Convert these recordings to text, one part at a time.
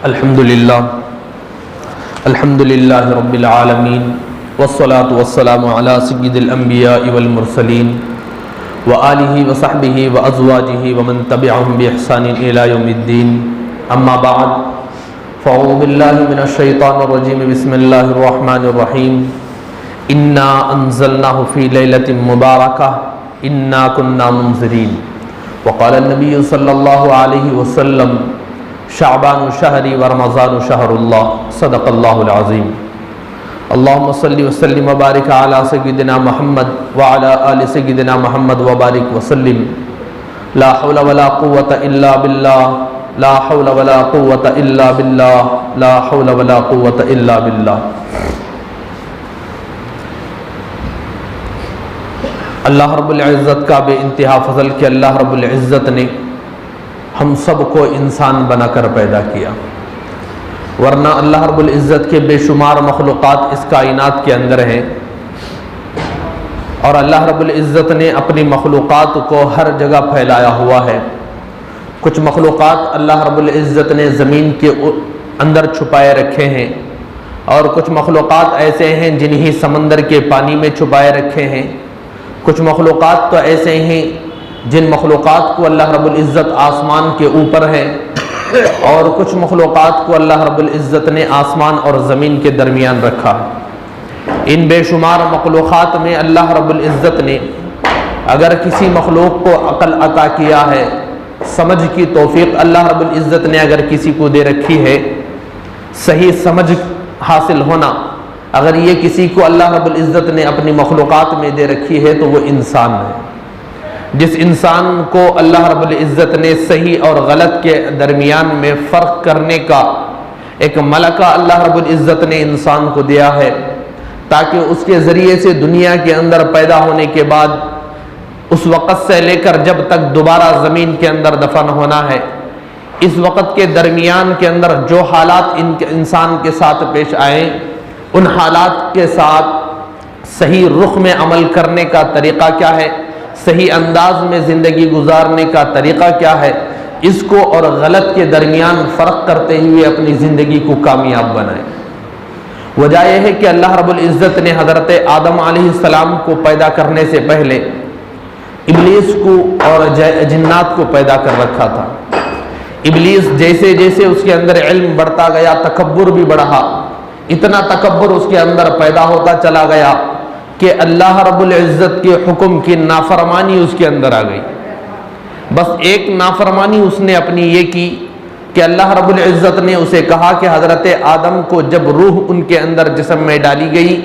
الحمد للہ رب العالمین والصلاة والسلام علی سید الانبیاء والمرسلین وآلہ وصحبہ وازواجہ ومن تبعہم بإحسان الی یوم الدین اما بعد فاعوذ باللہ من الشیطان الرجیم بسم اللہ الرحمن الرحیم انا انزلناہ فی لیلۃ مبارکہ انا کنا منذرین وقال النبی صلی اللہ علیہ وسلم شعبان شہری ورمضان شہر اللہ صدق اللہ العظیم اللہم صلی وسلم وبارک علی سیدنا محمد وعلی آل سیدنا محمد وبارک وسلم لا حول ولا قوة الا باللہ لا حول ولا قوة الا باللہ لا حول ولا قوة الا باللہ۔ اللہ رب العزت کا بے انتہا فضل کہ اللہ رب العزت نے ہم سب کو انسان بنا کر پیدا کیا، ورنہ اللہ رب العزت کے بے شمار مخلوقات اس کائنات کے اندر ہیں، اور اللہ رب العزت نے اپنی مخلوقات کو ہر جگہ پھیلایا ہوا ہے۔ کچھ مخلوقات اللہ رب العزت نے زمین کے اندر چھپائے رکھے ہیں، اور کچھ مخلوقات ایسے ہیں جنہیں سمندر کے پانی میں چھپائے رکھے ہیں، کچھ مخلوقات تو ایسے ہیں جن مخلوقات کو اللہ رب العزت آسمان کے اوپر ہے، اور کچھ مخلوقات کو اللہ رب العزت نے آسمان اور زمین کے درمیان رکھا ہے۔ ان بے شمار مخلوقات میں اللہ رب العزت نے اگر کسی مخلوق کو عقل عطا کیا ہے، سمجھ کی توفیق اللہ رب العزت نے اگر کسی کو دے رکھی ہے، صحیح سمجھ حاصل ہونا اگر یہ کسی کو اللہ رب العزت نے اپنی مخلوقات میں دے رکھی ہے تو وہ انسان ہے۔ جس انسان کو اللہ رب العزت نے صحیح اور غلط کے درمیان میں فرق کرنے کا ایک ملکہ اللہ رب العزت نے انسان کو دیا ہے، تاکہ اس کے ذریعے سے دنیا کے اندر پیدا ہونے کے بعد اس وقت سے لے کر جب تک دوبارہ زمین کے اندر دفن ہونا ہے، اس وقت کے درمیان کے اندر جو حالات انسان کے ساتھ پیش آئیں، ان حالات کے ساتھ صحیح رخ میں عمل کرنے کا طریقہ کیا ہے، صحیح انداز میں زندگی گزارنے کا طریقہ کیا ہے، اس کو اور غلط کے درمیان فرق کرتے ہوئے اپنی زندگی کو کامیاب بنائے۔ وجہ یہ ہے کہ اللہ رب العزت نے حضرت آدم علیہ السلام کو پیدا کرنے سے پہلے ابلیس کو اور جنات کو پیدا کر رکھا تھا۔ ابلیس جیسے جیسے اس کے اندر علم بڑھتا گیا، تکبر بھی بڑھا، اتنا تکبر اس کے اندر پیدا ہوتا چلا گیا کہ اللہ رب العزت کے حکم کی نافرمانی اس کے اندر آ گئی۔ بس ایک نافرمانی اس نے اپنی یہ کی کہ اللہ رب العزت نے اسے کہا کہ حضرت آدم کو جب روح ان کے اندر جسم میں ڈالی گئی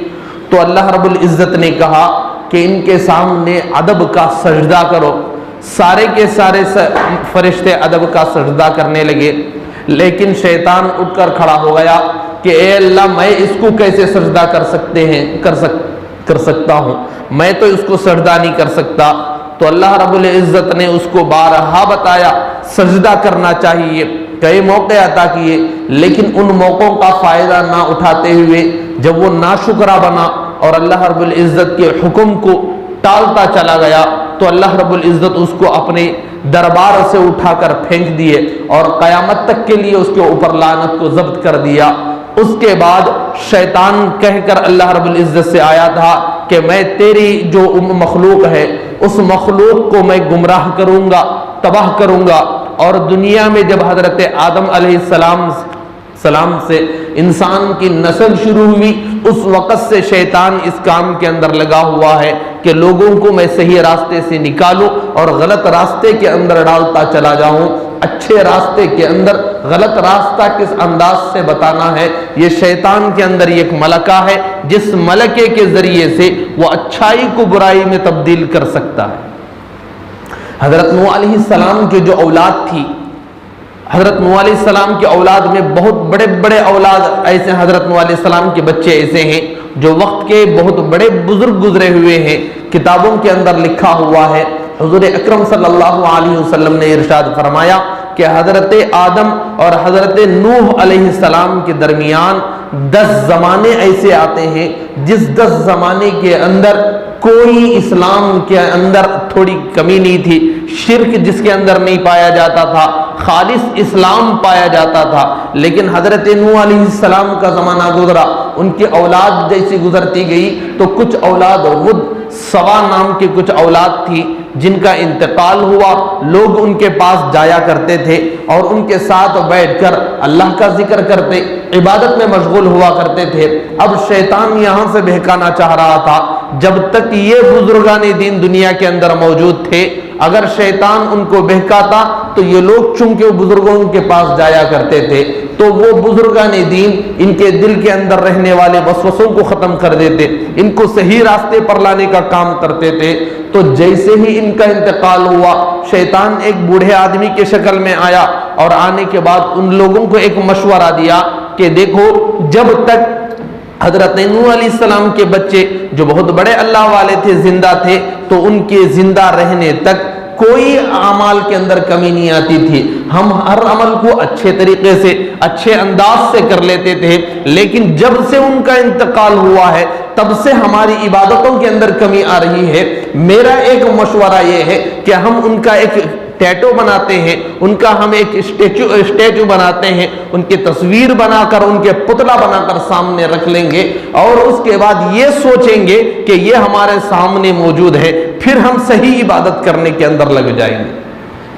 تو اللہ رب العزت نے کہا کہ ان کے سامنے ادب کا سجدہ کرو۔ سارے کے سارے فرشتے ادب کا سجدہ کرنے لگے، لیکن شیطان اٹھ کر کھڑا ہو گیا کہ اے اللہ، میں اس کو کیسے سجدہ کر سکتا ہوں، میں تو اس کو سجدہ نہیں کر سکتا۔ تو اللہ رب العزت نے اس کو بارہا بتایا سجدہ کرنا چاہیے، کئی موقع عطا کیے، لیکن ان موقعوں کا فائدہ نہ اٹھاتے ہوئے جب وہ ناشکرا بنا اور اللہ رب العزت کے حکم کو ٹالتا چلا گیا تو اللہ رب العزت اس کو اپنے دربار سے اٹھا کر پھینک دیے اور قیامت تک کے لیے اس کے اوپر لعنت کو ضبط کر دیا۔ اس کے بعد شیطان کہہ کر اللہ رب العزت سے آیا تھا کہ میں تیری جو مخلوق ہے اس مخلوق کو میں گمراہ کروں گا، تباہ کروں گا، اور دنیا میں جب حضرت آدم علیہ السلام سے انسان کی نسل شروع ہوئی اس وقت سے شیطان اس کام کے اندر لگا ہوا ہے کہ لوگوں کو میں صحیح راستے سے نکالوں اور غلط راستے کے اندر ڈالتا چلا جاؤں۔ اچھے راستے کے اندر غلط راستہ کس انداز سے بتانا ہے، یہ شیطان کے اندر ایک ملکہ ہے جس ملکے کے ذریعے سے وہ اچھائی کو برائی میں تبدیل کر سکتا ہے۔ حضرت نوح علیہ السلام کی جو اولاد تھی، حضرت نوح علیہ السلام کی اولاد میں بہت بڑے بڑے اولاد ایسے، حضرت نوح علیہ السلام کے بچے ایسے ہیں جو وقت کے بہت بڑے بزرگ گزرے ہوئے ہیں، کتابوں کے اندر لکھا ہوا ہے۔ حضور اکرم صلی اللہ علیہ وسلم نے ارشاد فرمایا کہ حضرت آدم اور حضرت نوح علیہ السلام کے درمیان 10 زمانے ایسے آتے ہیں جس 10 زمانے کے اندر کوئی اسلام کے اندر تھوڑی کمی نہیں تھی، شرک جس کے اندر نہیں پایا جاتا تھا، خالص اسلام پایا جاتا تھا۔ لیکن حضرت نوح علیہ السلام کا زمانہ گزرا، ان کی اولاد جیسی گزرتی گئی تو کچھ اولاد غد سوا نام کی کچھ اولاد تھی جن کا انتقال ہوا۔ لوگ ان کے پاس جایا کرتے تھے اور ان کے ساتھ بیٹھ کر اللہ کا ذکر کرتے، عبادت میں مشغول ہوا کرتے تھے۔ اب شیطان یہاں سے بہکانا چاہ رہا تھا، جب تک یہ بزرگان دین دنیا کے اندر موجود تھے، اگر شیطان ان کو بہکاتا تو یہ لوگ چونکہ بزرگوں کے پاس جایا کرتے تھے تو وہ بزرگان دین ان کے دل کے اندر رہنے والے وسوسوں کو ختم کر دیتے، ان کو صحیح راستے پر لانے کا کام کرتے تھے۔ تو جیسے ہی ان کا انتقال ہوا، شیطان ایک بوڑھے آدمی کے شکل میں آیا اور آنے کے بعد ان لوگوں کو ایک مشورہ دیا کہ دیکھو، جب تک حضرت نوح علیہ السلام کے بچے جو بہت بڑے اللہ والے تھے زندہ تھے تو ان کے زندہ رہنے تک کوئی اعمال کے اندر کمی نہیں آتی تھی، ہم ہر عمل کو اچھے طریقے سے اچھے انداز سے کر لیتے تھے۔ لیکن جب سے ان کا انتقال ہوا ہے تب سے ہماری عبادتوں کے اندر کمی آ رہی ہے۔ میرا ایک مشورہ یہ ہے کہ ہم ان کا ایک ٹیٹو بناتے ہیں، ان کا ہم ایک اسٹیچو بناتے ہیں، ان کی تصویر بنا کر، ان کے پتلا بنا کر سامنے رکھ لیں گے اور اس کے بعد یہ سوچیں گے کہ یہ ہمارے سامنے موجود ہے، پھر ہم صحیح عبادت کرنے کے اندر لگ جائیں گے۔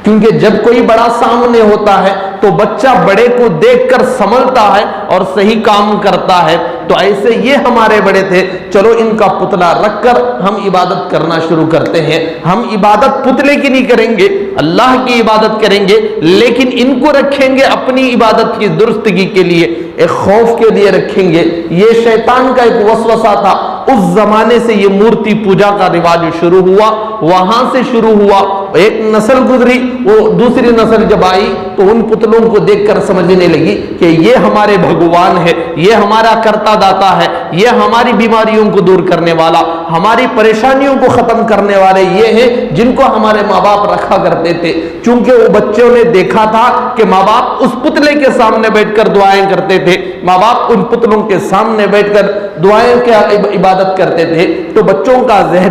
کیونکہ جب کوئی بڑا سامنے ہوتا ہے تو بچہ بڑے کو دیکھ کر سنبھلتا ہے اور صحیح کام کرتا ہے۔ تو ایسے یہ ہمارے بڑے تھے، چلو ان کا پتلا رکھ کر ہم عبادت کرنا شروع کرتے ہیں۔ ہم عبادت پتلے کی نہیں کریں گے، اللہ کی عبادت کریں گے، لیکن ان کو رکھیں گے اپنی عبادت کی درستگی کے لیے، ایک خوف کے لیے رکھیں گے۔ یہ شیطان کا ایک وسوسہ تھا۔ اس زمانے سے یہ مورتی پوجا کا رواج شروع ہوا، وہاں سے شروع ہوا، ایک نسل گزری، وہ دوسری نسل جب آئی تو ان پتلوں کو دیکھ کر سمجھنے لگی کہ یہ ہمارے بھگوان ہے، یہ ہمارا کرتا داتا ہے، یہ ہماری بیماریوں کو دور کرنے والا، ہماری پریشانیوں کو ختم کرنے والے یہ ہیں جن کو ہمارے ماں باپ رکھا کرتے تھے۔ چونکہ وہ بچوں نے دیکھا تھا کہ ماں باپ اس پتلے کے سامنے بیٹھ کر دعائیں کرتے تھے، ماں باپ ان پتلوں کے سامنے بیٹھ کر دعائیں کی عبادت کرتے تھے، تو بچوں کا ذہن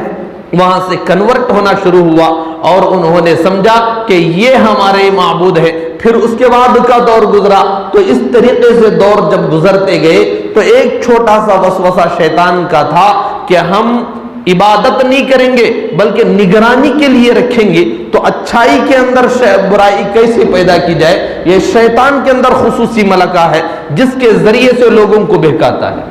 وہاں سے کنورٹ ہونا شروع ہوا اور انہوں نے سمجھا کہ یہ ہمارے معبود ہے۔ پھر اس کے بعد کا دور گزرا، تو اس طریقے سے دور جب گزرتے گئے تو ایک چھوٹا سا وسوسہ شیطان کا تھا کہ ہم عبادت نہیں کریں گے بلکہ نگرانی کے لیے رکھیں گے، تو اچھائی کے اندر برائی کیسے پیدا کی جائے۔ یہ شیطان کے اندر خصوصی ملکہ ہے جس کے ذریعے سے لوگوں کو بہکاتا ہے۔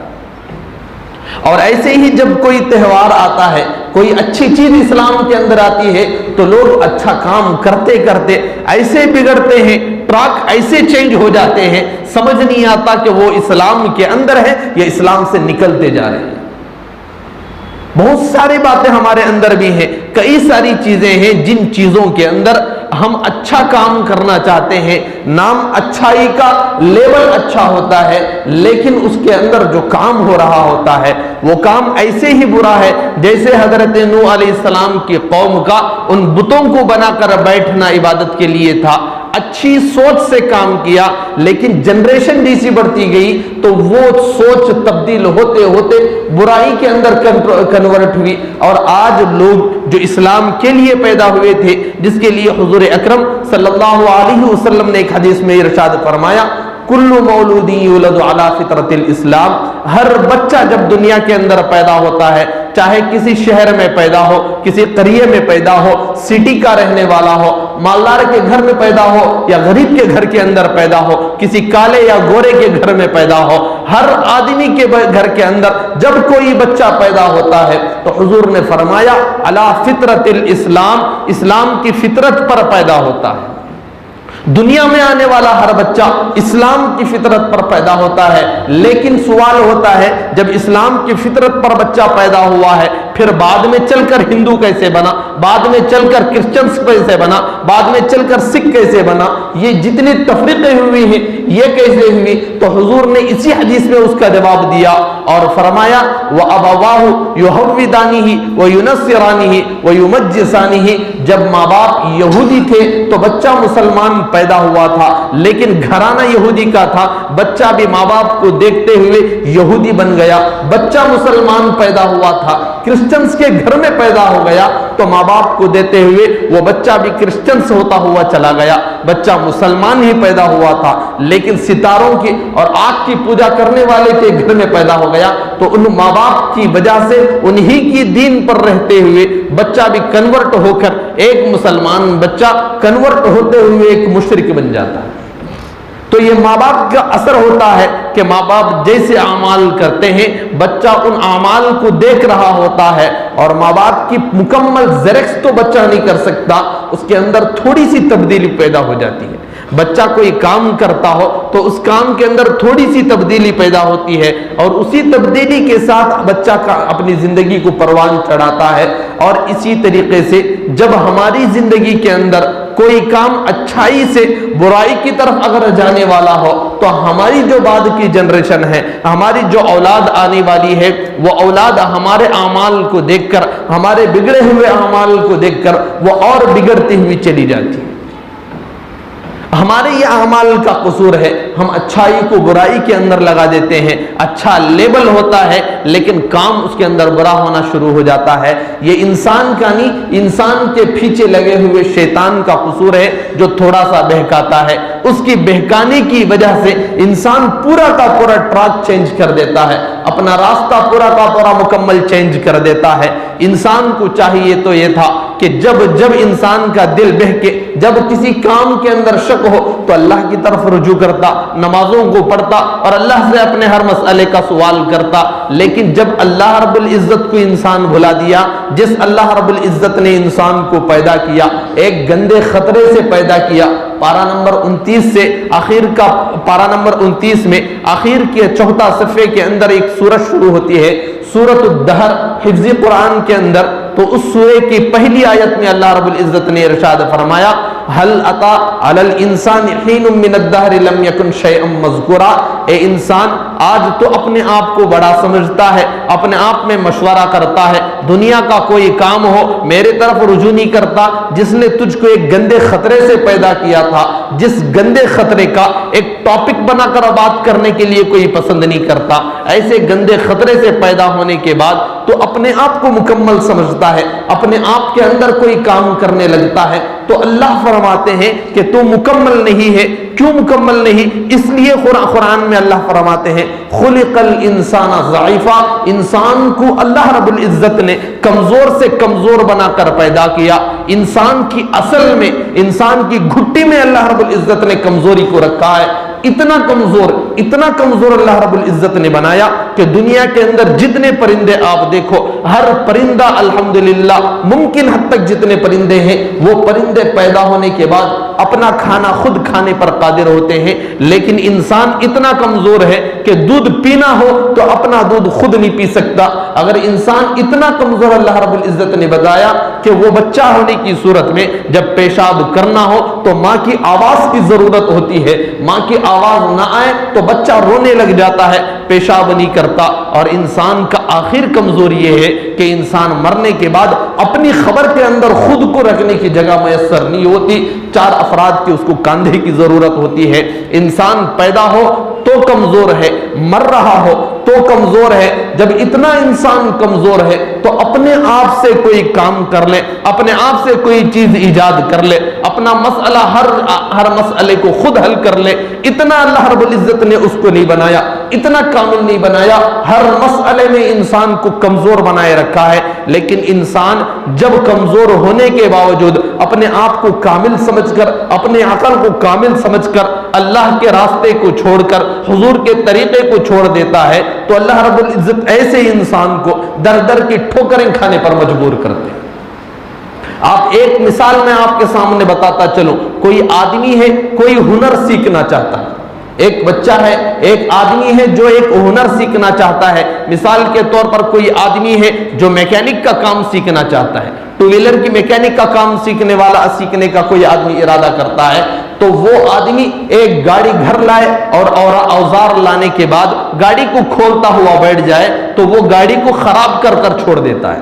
اور ایسے ہی جب کوئی تہوار آتا ہے، کوئی اچھی چیز اسلام کے اندر آتی ہے تو لوگ اچھا کام کرتے کرتے ایسے بگڑتے ہیں، ٹراک ایسے چینج ہو جاتے ہیں، سمجھ نہیں آتا کہ وہ اسلام کے اندر ہے یا اسلام سے نکلتے جا رہے ہیں۔ بہت ساری باتیں ہمارے اندر بھی ہیں، کئی ساری چیزیں ہیں جن چیزوں کے اندر ہم اچھا کام کرنا چاہتے ہیں، نام اچھائی کا لیول اچھا ہوتا ہے، لیکن اس کے اندر جو کام ہو رہا ہوتا ہے وہ کام ایسے ہی برا ہے جیسے حضرت نوح علیہ السلام کی قوم کا ان بتوں کو بنا کر بیٹھنا عبادت کے لیے تھا۔ اچھی سوچ سے کام کیا، لیکن جنریشن جیسی بڑھتی گئی تو وہ سوچ تبدیل ہوتے ہوتے برائی کے اندر کنورٹ ہوئی، اور آج لوگ جو اسلام کے لیے پیدا ہوئے تھے، جس کے لیے حضور اکرم صلی اللہ علیہ وسلم نے ایک حدیث میں ارشاد فرمایا، کل مولود یولد علی فطرت الاسلام، ہر بچہ جب دنیا کے اندر پیدا ہوتا ہے، چاہے کسی شہر میں پیدا ہو، کسی قریے میں پیدا ہو، سٹی کا رہنے والا ہو، مالدار کے گھر میں پیدا ہو یا غریب کے گھر کے اندر پیدا ہو، کسی کالے یا گورے کے گھر میں پیدا ہو، ہر آدمی کے گھر کے اندر جب کوئی بچہ پیدا ہوتا ہے تو حضور نے فرمایا علی فطرت الاسلام، اسلام کی فطرت پر پیدا ہوتا ہے۔ دنیا میں آنے والا ہر بچہ اسلام کی فطرت پر پیدا ہوتا ہے، لیکن سوال ہوتا ہے جب اسلام کی فطرت پر بچہ پیدا ہوا ہے پھر بعد میں چل کر ہندو کیسے بنا، بعد میں چل کر کرسچنز کیسے بنا، بعد میں چل کر سکھ کیسے بنا، یہ جتنی تفریقیں ہوئی ہیں یہ کیسے ہوئی؟ تو حضور نے اسی حدیث میں اس کا جواب دیا اور فرمایا وَأَبَوَاهُ يُحَوِّدَانِهِ وَيُنَصِّرَانِهِ وَيُمَجِّسَانِهِ، جب ماں باپ یہودی تھے تو بچہ مسلمان پیدا ہوا تھا، لیکن گھرانہ یہودی کا تھا، بچہ بھی ماں باپ کو دیکھتے ہوئے یہودی بن گیا، بچہ مسلمان پیدا ہوا تھا، کرسچنز کے گھر میں پیدا ہو گیا تو ماں باپ کو دیتے ہوئے وہ بچہ بھی کرسچنز ہوتا ہوا چلا گیا، بچہ مسلمان ہی پیدا ہوا تھا لیکن ستاروں کی اور آگ کی پوجا کرنے والے کے گھر میں پیدا ہو گیا، تو ان ماں باپ کی وجہ سے انہی کی دین پر رہتے ہوئے بچہ بھی کنورٹ ہو کر ایک مسلمان بچہ کنورٹ ہوتے ہوئے ایک مشرک بن جاتا ہے۔ تو یہ ماں باپ کا اثر ہوتا ہے کہ ماں باپ جیسے اعمال کرتے ہیں بچہ ان اعمال کو دیکھ رہا ہوتا ہے، اور ماں باپ کی مکمل زیرکس تو بچہ نہیں کر سکتا، اس کے اندر تھوڑی سی تبدیلی پیدا ہو جاتی ہے۔ بچہ کوئی کام کرتا ہو تو اس کام کے اندر تھوڑی سی تبدیلی پیدا ہوتی ہے، اور اسی تبدیلی کے ساتھ بچہ اپنی زندگی کو پروان چڑھاتا ہے۔ اور اسی طریقے سے جب ہماری زندگی کے اندر کوئی کام اچھائی سے برائی کی طرف اگر جانے والا ہو تو ہماری جو بعد کی جنریشن ہے، ہماری جو اولاد آنے والی ہے، وہ اولاد ہمارے اعمال کو دیکھ کر، ہمارے بگڑے ہوئے اعمال کو دیکھ کر وہ اور بگڑتی ہوئی چلی جاتی ہے۔ ہمارے یہ اعمال کا قصور ہے، ہم اچھائی کو برائی کے اندر لگا دیتے ہیں، اچھا لیبل ہوتا ہے لیکن کام اس کے اندر برا ہونا شروع ہو جاتا ہے۔ یہ انسان کا نہیں، انسان کے پیچھے لگے ہوئے شیطان کا قصور ہے جو تھوڑا سا بہکاتا ہے، اس کی بہکانے کی وجہ سے انسان پورا کا پورا ٹریک چینج کر دیتا ہے، اپنا راستہ پورا کا پورا مکمل چینج کر دیتا ہے۔ انسان کو چاہیے تو یہ تھا کہ جب انسان کا دل بہکے، جب کسی کام کے اندر شک ہو تو اللہ کی طرف رجوع کرتا، نمازوں کو پڑھتا اور اللہ سے اپنے ہر مسئلے کا سوال کرتا۔ لیکن جب اللہ رب العزت کو انسان بھلا دیا، جس اللہ رب العزت نے انسان کو پیدا کیا ایک گندے خطرے سے پیدا کیا، پارہ نمبر 29 سے آخر کا پارہ نمبر 29 میں آخر کے چوتھا صفحے کے اندر ایک سورت شروع ہوتی ہے، سورۃ الدہر، حفظ قرآن کے اندر۔ تو اس سورے کی پہلی آیت میں اللہ رب العزت نے ارشاد فرمایا، هل اتى على الانسان حين من الدهر لم يكن شيئا مذكورا۔ اے انسان، آج تو اپنے آپ کو بڑا سمجھتا ہے، اپنے آپ میں مشورہ کرتا ہے، دنیا کا کوئی کام ہو میرے طرف رجوع نہیں کرتا، جس نے تجھ کو ایک گندے خطرے سے پیدا کیا تھا، جس گندے خطرے کا ایک ٹاپک بنا کر بات کرنے کے لیے کوئی پسند نہیں کرتا، ایسے گندے خطرے سے پیدا ہونے کے بعد تو اپنے آپ کو مکمل سمجھتا ہے، اپنے آپ کے اندر کوئی کام کرنے لگتا ہے، تو اللہ فرماتے ہیں کہ تو مکمل نہیں ہے۔ کیوں مکمل نہیں؟ اس لیے قرآن میں اللہ فرماتے ہیں خلق الانسان ضعیفا، انسان کو اللہ رب العزت نے کمزور سے کمزور بنا کر پیدا کیا۔ انسان کی اصل میں، انسان کی گھٹی میں اللہ رب العزت نے کمزوری کو رکھا ہے۔ اتنا کمزور اللہ رب العزت نے بنایا کہ دنیا کے اندر جتنے پرندے آپ دیکھو، ہر پرندہ الحمدللہ ممکن حد تک جتنے پرندے ہیں وہ پرندے پیدا ہونے کے بعد اپنا کھانا خود کھانے پر قادر ہوتے ہیں، لیکن انسان اتنا کمزور ہے کہ دودھ پینا ہو تو اپنا دودھ خود نہیں پی سکتا۔ اگر انسان اتنا کمزور اللہ رب العزت نے بتایا کہ وہ بچہ ہونے کی صورت میں جب پیشاب کرنا ہو تو ماں کی آواز کی ضرورت ہوتی ہے، ماں کی آواز نہ آئے تو بچہ رونے لگ جاتا ہے، پیشاب نہیں کرتا۔ اور انسان کا آخر کمزوری یہ ہے کہ انسان مرنے کے بعد اپنی خبر کے اندر خود کو رکھنے کی جگہ میسر نہیں ہوتی، 4 افراد کی اس کو کاندھے کی ضرورت ہوتی ہے۔ انسان پیدا ہو تو کمزور ہے، مر رہا ہو تو کمزور ہے۔ جب اتنا انسان کمزور ہے تو اپنے آپ سے کوئی کام کر لے، اپنے آپ سے کوئی چیز ایجاد کر لے، اپنا مسئلہ ہر مسئلے کو خود حل کر لے، اتنا اللہ رب العزت نے اس کو نہیں بنایا، اتنا کامل نہیں بنایا۔ ہر مسئلے میں انسان کو کمزور بنائے رکھا ہے، لیکن انسان جب کمزور ہونے کے باوجود اپنے آپ کو کامل سمجھ کر، اپنے عقل کو کامل سمجھ کر اللہ کے راستے کو چھوڑ کر حضور کے طریقے کو چھوڑ دیتا ہے تو اللہ رب العزت ایسے انسان کو در در کی ٹھوکریں کھانے پر مجبور کرتے ہیں۔ آپ ایک مثال میں آپ کے سامنے بتاتا چلوں، کوئی آدمی ہے، کوئی ہنر سیکھنا چاہتا ہے، ایک بچہ ہے، ایک آدمی ہے جو ایک ہنر سیکھنا چاہتا ہے۔ مثال کے طور پر کوئی آدمی ہے جو میکینک کا کام سیکھنا چاہتا ہے، 2 ویلر کی میکینک کا کام سیکھنے کا کوئی آدمی ارادہ کرتا ہے، تو وہ آدمی ایک گاڑی گھر لائے اور اوزار لانے کے بعد گاڑی کو کھولتا ہوا بیٹھ جائے تو وہ گاڑی کو خراب کر چھوڑ دیتا ہے۔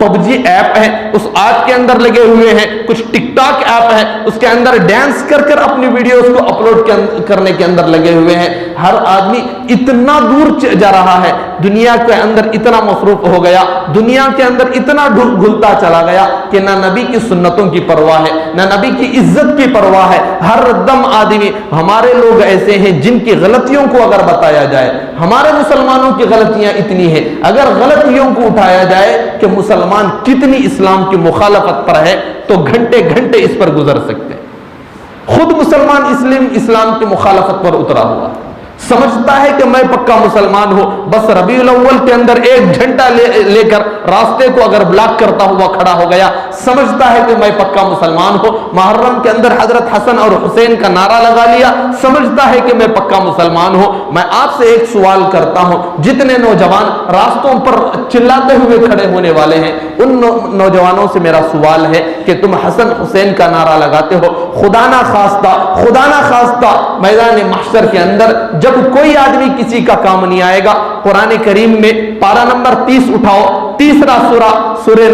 PUBG ایپ ہے اس ایپ کے اندر لگے ہوئے ہیں, کچھ ٹک ٹاک ایپ ہے اس کے اندر ڈانس کر کر اپنی ویڈیوز کو اپلوڈ کرنے کے اندر لگے ہوئے ہیں. ہر آدمی اتنا دور جا رہا ہے, دنیا کے اندر اتنا مصروف ہو گیا, دنیا کے اندر اتنا گھلتا چلا گیا کہ نہ نبی کی سنتوں کی پرواہ ہے, نہ نبی کی عزت کی پرواہ ہے. ہر دم آدمی, ہمارے لوگ ایسے ہیں جن کی غلطیوں کو اگر بتایا جائے, ہمارے مسلمانوں کی غلطیاں اتنی ہیں, اگر غلطیوں کو اٹھایا جائے کہ مسلمان کتنی اسلام کی مخالفت پر ہے تو گھنٹے گھنٹے اس پر گزر سکتے ہیں. خود مسلمان اسلام کی مخالفت پر اترا ہوا, سمجھتا ہے کہ میں پکا مسلمان ہوں, بس ربیع الاول کے اندر ایک جھنڈا لے کر راستے کو اگر بلاک کرتا ہوا کھڑا ہو گیا, سمجھتا ہے کہ میں پکا مسلمان ہوں. محرم کے اندر حضرت حسن اور حسین کا نعرہ لگا لیا, سمجھتا ہے کہ میں پکا مسلمان ہوں. میں آپ سے ایک سوال کرتا ہوں, جتنے نوجوان راستوں پر چلاتے ہوئے کھڑے ہونے والے ہیں, ان نوجوانوں سے میرا سوال ہے کہ تم حسن حسین کا نعرہ لگاتے ہو, خدا نہ خواستہ میدان محشر کے اندر جب کوئی آدمی کسی کا کام نہیں آئے گا, قرآن کریم میں پارہ نمبر 30 اٹھاؤ, تیسرا سورہ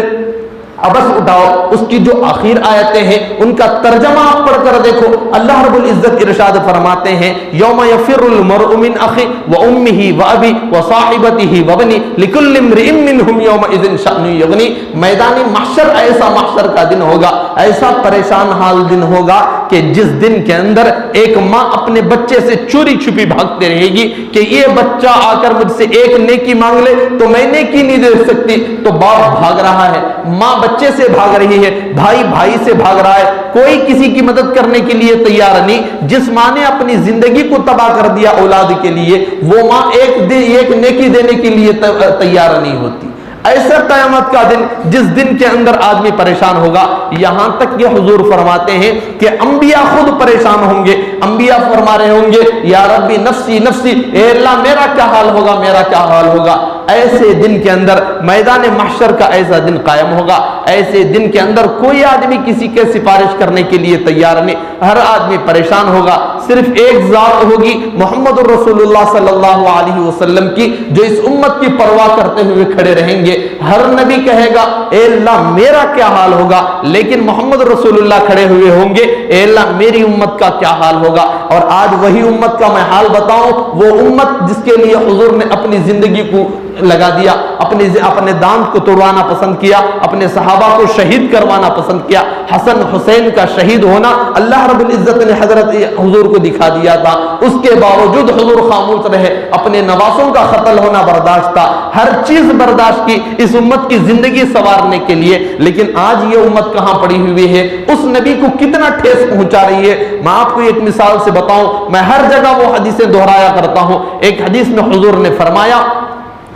عبس اٹھاؤ, اس کی جو آخر آیتیں ہیں ان کا ترجمہ آپ پڑھ کر دیکھو. اللہ رب العزت ارشاد فرماتے ہیں, یوم یفر المرء من اخی و امہ و ابی و صاحبتہ و بنی لکل امرئ منہم یومئذ شأن یغنی. میدان محشر ایسا محشر کا دن ہوگا, ایسا پریشان حال دن ہوگا کہ جس دن کے اندر ایک ماں اپنے بچے سے چوری چھپی بھاگتے رہے گی کہ یہ بچہ آ کر مجھ سے ایک نیکی مانگ لے تو میں نیکی نہیں دے سکتی. تو باپ بھاگ رہا ہے, ماں بچے سے بھاگ رہی ہے, بھائی سے بھاگ رہا ہے, کوئی کسی کی مدد کرنے کے لیے تیار نہیں. جس ماں نے اپنی زندگی کو تباہ کر دیا اولاد کے لیے, وہ ماں ایک نیکی دینے کے لیے تیار نہیں ہوتی. ایسا قیامت کا دن جس دن کے اندر آدمی پریشان ہوگا. یہاں تک کہ حضور فرماتے ہیں کہ انبیاء خود پریشان ہوں گے, انبیاء فرما رہے ہوں گے یا ربی نفسی نفسی, اے اللہ میرا کیا حال ہوگا. ایسے دن کے اندر میدان محشر کا ایسا دن قائم ہوگا, ایسے دن کے اندر کوئی آدمی کسی کے سفارش کرنے کے لیے تیار نہیں, ہر آدمی پریشان ہوگا. صرف ایک ذات ہوگی محمد الرسول اللہ صلی اللہ علیہ وسلم کی, جو اس امت کی پرواہ کرتے ہوئے کھڑے رہیں گے. ہر نبی کہے گا اے اللہ میرا کیا حال ہوگا, لیکن محمد رسول اللہ کھڑے ہوئے ہوں گے, اے اللہ میری امت کا کیا حال ہوگا. اور آج وہی امت کا میں حال بتاؤں, وہ امت جس کے لیے حضور نے اپنی زندگی کو لگا دیا, اپنے دانت کو توڑوانا پسند کیا, اپنے صحابہ کو شہید کروانا پسند کیا. حسن حسین کا شہید ہونا اللہ رب العزت نے حضرت حضور کو دکھا دیا تھا, اس کے باوجود حضور خاموش رہے, اپنے نواسوں کا قتل ہونا برداشت تھا, ہر چیز برداشت کی اس امت کی زندگی سنوارنے کے لیے. لیکن آج یہ امت کہاں پڑی ہوئی ہے, اس نبی کو کتنا ٹھیس پہنچا رہی ہے. میں آپ کو ایک مثال سے بتاؤں, میں ہر جگہ وہ حدیثیں دہرایا کرتا ہوں. ایک حدیث میں حضور نے فرمایا,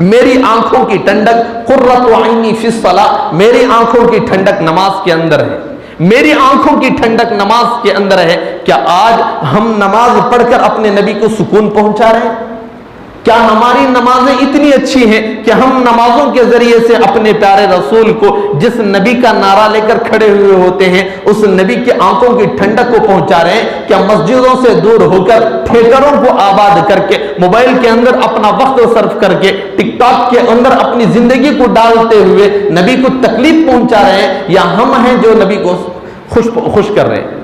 میری آنکھوں کی ٹھنڈک قرۃ عینی فی الصلاۃ, میری آنکھوں کی ٹھنڈک نماز کے اندر ہے, میری آنکھوں کی ٹھنڈک نماز کے اندر ہے. کیا آج ہم نماز پڑھ کر اپنے نبی کو سکون پہنچا رہے ہیں؟ کیا ہماری نمازیں اتنی اچھی ہیں کہ ہم نمازوں کے ذریعے سے اپنے پیارے رسول کو, جس نبی کا نعرہ لے کر کھڑے ہوئے ہوتے ہیں, اس نبی کے آنکھوں کی ٹھنڈک کو پہنچا رہے ہیں؟ کیا مسجدوں سے دور ہو کر, تھیٹروں کو آباد کر کے, موبائل کے اندر اپنا وقت صرف کر کے, ٹک ٹاک کے اندر اپنی زندگی کو ڈالتے ہوئے نبی کو تکلیف پہنچا رہے ہیں, یا ہم ہیں جو نبی کو خوش کر رہے ہیں؟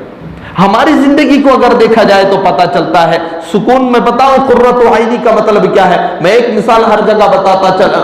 ہماری زندگی کو اگر دیکھا جائے تو پتا چلتا ہے سکون. میں بتاؤں قرۃ عینی کا مطلب کیا ہے, میں ایک مثال ہر جگہ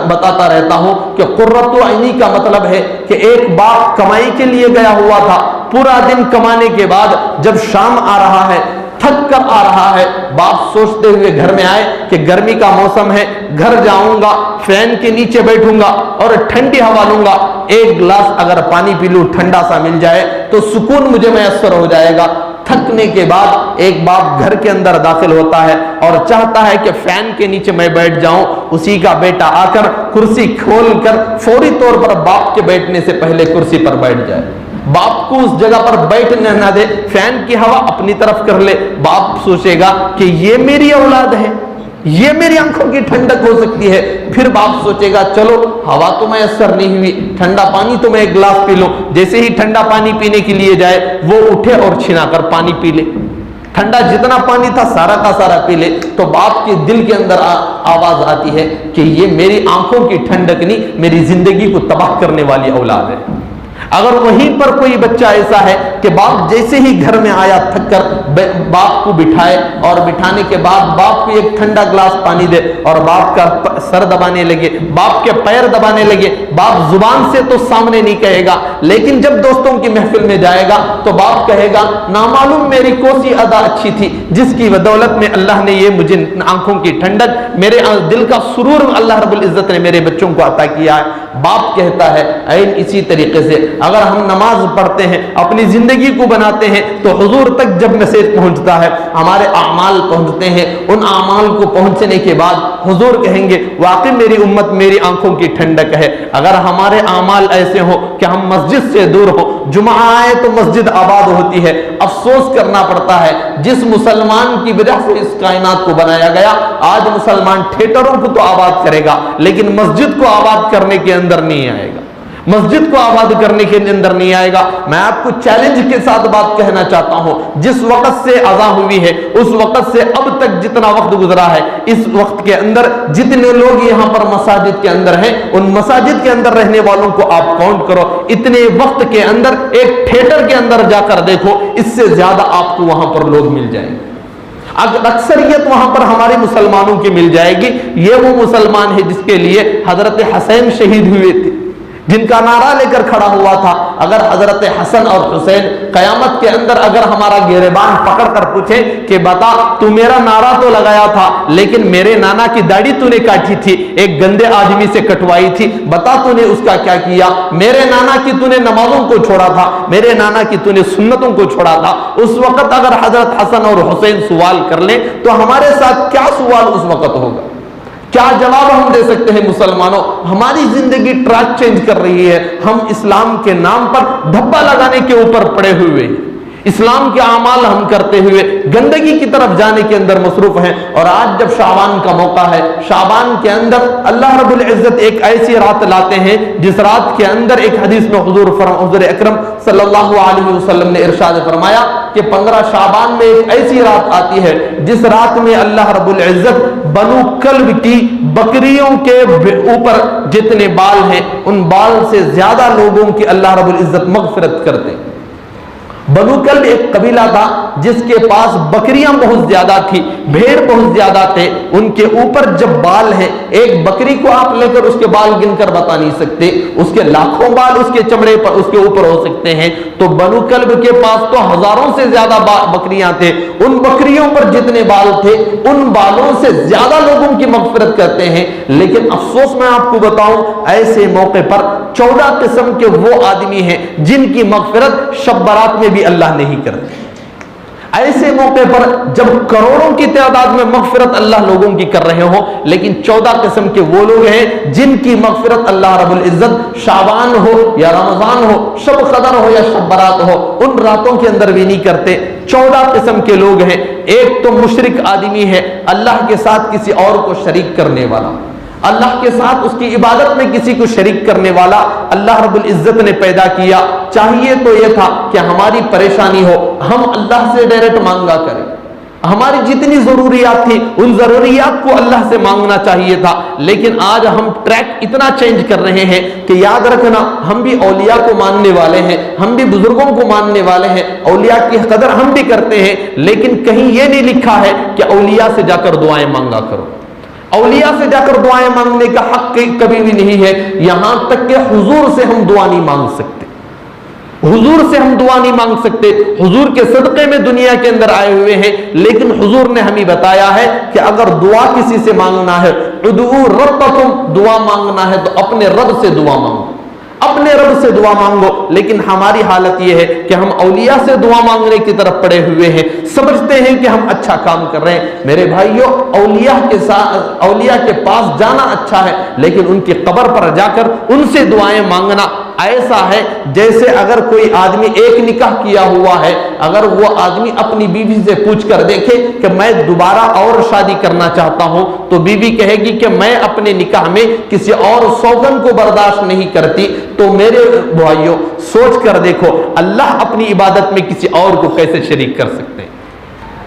بتاتا رہتا ہوں کہ قرۃ عینی کا مطلب ہے کہ ایک باپ کمائی کے لیے گیا ہوا تھا, پورا دن کمانے کے بعد جب شام آ رہا ہے, تھک کر آ رہا ہے, باپ سوچتے ہوئے گھر میں آئے کہ گرمی کا موسم ہے, گھر جاؤں گا, فین کے نیچے بیٹھوں گا اور ٹھنڈی ہوا لوں گا, ایک گلاس اگر پانی پی لوں ٹھنڈا سا مل جائے تو سکون مجھے میسر ہو جائے گا. تھکنے کے بعد ایک باپ گھر کے اندر داخل ہوتا ہے اور چاہتا ہے کہ فین کے نیچے میں بیٹھ جاؤں. اسی کا بیٹا آ کر کرسی کھول کر فوری طور پر باپ کے بیٹھنے سے پہلے کرسی پر بیٹھ جائے, باپ کو اس جگہ پر بیٹھنے نہ دے, فین کی ہوا اپنی طرف کر لے. باپ سوچے گا کہ یہ میری اولاد ہے, یہ میری آنکھوں کی ٹھنڈک ہو سکتی ہے. پھر باپ سوچے گا چلو ہوا تو میں اثر نہیں ہوئی, ٹھنڈا پانی تو میں ایک گلاس پی لوں. جیسے ہی ٹھنڈا پانی پینے کے لیے جائے, وہ اٹھے اور چھنا کر پانی پی لے. ٹھنڈا جتنا پانی تھا سارا کا سارا پی لے تو باپ کے دل کے اندر آواز آتی ہے کہ یہ میری آنکھوں کی ٹھنڈک نہیں، میری زندگی کو تباہ کرنے والی اولاد ہے۔ اگر وہیں پر کوئی بچہ ایسا ہے کہ باپ جیسے ہی گھر میں آیا تھک کر باپ کو بٹھائے اور بٹھانے کے بعد باپ کو ایک ٹھنڈا گلاس پانی دے اور باپ کا سر دبانے لگے، باپ کے پیر دبانے لگے، باپ زبان سے تو سامنے نہیں کہے گا، لیکن جب دوستوں کی محفل میں جائے گا تو باپ کہے گا نامعلوم میری کوسی ادا اچھی تھی جس کی بدولت میں اللہ نے یہ مجھے آنکھوں کی ٹھنڈک، میرے دل کا سرور اللہ رب العزت نے میرے بچوں کو عطا کیا ہے۔ باپ کہتا ہے عین اسی طریقے سے اگر ہم نماز پڑھتے ہیں، اپنی زندگی کو بناتے ہیں تو حضور تک جب میسج پہنچتا ہے، ہمارے اعمال پہنچتے ہیں، ان اعمال کو پہنچنے کے بعد حضور کہیں گے واقعی میری امت میری آنکھوں کی ٹھنڈک ہے۔ اگر ہمارے اعمال ایسے ہو کہ ہم مسجد سے دور ہو، جمعہ آئے تو مسجد آباد ہوتی ہے، افسوس کرنا پڑتا ہے جس مسلمان کی وجہ سے اس کائنات کو بنایا گیا، آج مسلمان تھیٹروں کو تو آباد کرے گا لیکن مسجد کو آباد کرنے کے اندر نہیں آئے گا، مسجد کو آباد کرنے کے اندر نہیں آئے گا۔ میں آپ کو چیلنج کے ساتھ بات کہنا چاہتا ہوں، جس وقت سے اذان ہوئی ہے اس وقت سے اب تک جتنا وقت گزرا ہے، اس وقت کے اندر جتنے لوگ یہاں پر مساجد کے اندر ہیں، ان مساجد کے اندر رہنے والوں کو آپ کاؤنٹ کرو، اتنے وقت کے اندر ایک تھیٹر کے اندر جا کر دیکھو، اس سے زیادہ آپ کو وہاں پر لوگ مل جائیں گے۔ اکثریت وہاں پر ہمارے مسلمانوں کی مل جائے گی۔ یہ وہ مسلمان ہے جس کے لیے حضرت حسین شہید ہوئے تھے، جن کا نعرہ لے کر کھڑا ہوا تھا۔ اگر حضرت حسن اور حسین قیامت کے اندر اگر ہمارا گریبان پکڑ کر پوچھے کہ بتا تو میرا نعرہ تو لگایا تھا لیکن میرے نانا کی داڑھی تو نے کاٹی تھی، ایک گندے آدمی سے کٹوائی تھی، بتا تو نے اس کا کیا کیا، میرے نانا کی تو نے نمازوں کو چھوڑا تھا، میرے نانا کی تو نے سنتوں کو چھوڑا تھا، اس وقت اگر حضرت حسن اور حسین سوال کر لیں تو ہمارے ساتھ کیا سوال اس وقت ہوگا، کیا جواب ہم دے سکتے ہیں؟ مسلمانوں، ہماری زندگی ٹریک چینج کر رہی ہے، ہم اسلام کے نام پر دھبا لگانے کے اوپر پڑے ہوئے ہیں، اسلام کے اعمال ہم کرتے ہوئے گندگی کی طرف جانے کے اندر مصروف ہیں۔ اور آج جب شعبان کا موقع ہے، شعبان کے اندر اللہ رب العزت ایک ایسی رات لاتے ہیں جس رات کے اندر ایک حدیث میں حضور اکرم صلی اللہ علیہ وسلم نے ارشاد فرمایا کہ 15 شعبان میں ایک ایسی رات آتی ہے جس رات میں اللہ رب العزت بنو کلب کی بکریوں کے اوپر جتنے بال ہیں ان بال سے زیادہ لوگوں کی اللہ رب العزت مغفرت کرتے ہیں۔ بنو کلب ایک قبیلہ تھا جس کے پاس بکریاں بہت زیادہ تھی، بھیڑ بہت زیادہ تھے، ان کے اوپر جب بال ہیں، ایک بکری کو آپ لے کر اس کے بال گن کر بتا نہیں سکتے، اس کے لاکھوں بال اس کے چمڑے پر اس کے اوپر ہو سکتے ہیں، تو بنو کلب کے پاس تو ہزاروں سے زیادہ بکریاں تھے، ان بکریوں پر جتنے بال تھے ان بالوں سے زیادہ لوگوں کی مغفرت کرتے ہیں۔ لیکن افسوس میں آپ کو بتاؤں، ایسے موقع پر 14 قسم کے وہ آدمی ہیں جن کی مغفرت شب برات میں بھی اللہ نہیں کرتے۔ ایسے موقع پر جب کروڑوں کی تعداد میں مغفرت اللہ لوگوں کی کر رہے ہوں، لیکن 14 قسم کے وہ لوگ ہیں جن کی مغفرت اللہ رب العزت شعبان ہو یا رمضان ہو، شب قدر ہو یا شب برات ہو، ان راتوں کے اندر بھی نہیں کرتے۔ 14 قسم کے لوگ ہیں۔ ایک تو مشرک آدمی ہے، اللہ کے ساتھ کسی اور کو شریک کرنے والا، اللہ کے ساتھ اس کی عبادت میں کسی کو شریک کرنے والا اللہ رب العزت نے پیدا کیا۔ چاہیے تو یہ تھا کہ ہماری پریشانی ہو ہم اللہ سے ڈائریکٹ مانگا کریں، ہماری جتنی ضروریات تھی ان ضروریات کو اللہ سے مانگنا چاہیے تھا، لیکن آج ہم ٹریک اتنا چینج کر رہے ہیں کہ یاد رکھنا ہم بھی اولیاء کو ماننے والے ہیں، ہم بھی بزرگوں کو ماننے والے ہیں، اولیاء کی قدر ہم بھی کرتے ہیں، لیکن کہیں یہ نہیں لکھا ہے کہ اولیاء سے جا کر دعائیں مانگا کرو۔ اولیاء سے جا کر دعائیں مانگنے کا حق کبھی بھی نہیں ہے، یہاں تک کہ حضور سے ہم دعا نہیں مانگ سکتے، حضور سے ہم دعا نہیں مانگ سکتے، حضور کے صدقے میں دنیا کے اندر آئے ہوئے ہیں، لیکن حضور نے ہمیں بتایا ہے کہ اگر دعا کسی سے مانگنا ہے، ادعوا ربکم، دعا مانگنا ہے تو اپنے رب سے دعا مانگو، اپنے رب سے دعا مانگو۔ لیکن ہماری حالت یہ ہے کہ ہم اولیاء سے دعا مانگنے کی طرف پڑے ہوئے ہیں، سمجھتے ہیں کہ ہم اچھا کام کر رہے ہیں۔ میرے بھائیوں، اولیاء کے پاس جانا اچھا ہے، لیکن ان کی قبر پر جا کر ان سے دعائیں مانگنا ایسا ہے جیسے اگر کوئی آدمی ایک نکاح کیا ہوا ہے، اگر وہ آدمی اپنی بیوی سے پوچھ کر دیکھے کہ میں دوبارہ اور شادی کرنا چاہتا ہوں، تو بیوی کہے گی کہ میں اپنے نکاح میں کسی اور سوگن کو برداشت نہیں کرتی۔ تو میرے بھائیوں، سوچ کر دیکھو اللہ اپنی عبادت میں کسی اور کو کیسے شریک کر سکتے ہیں؟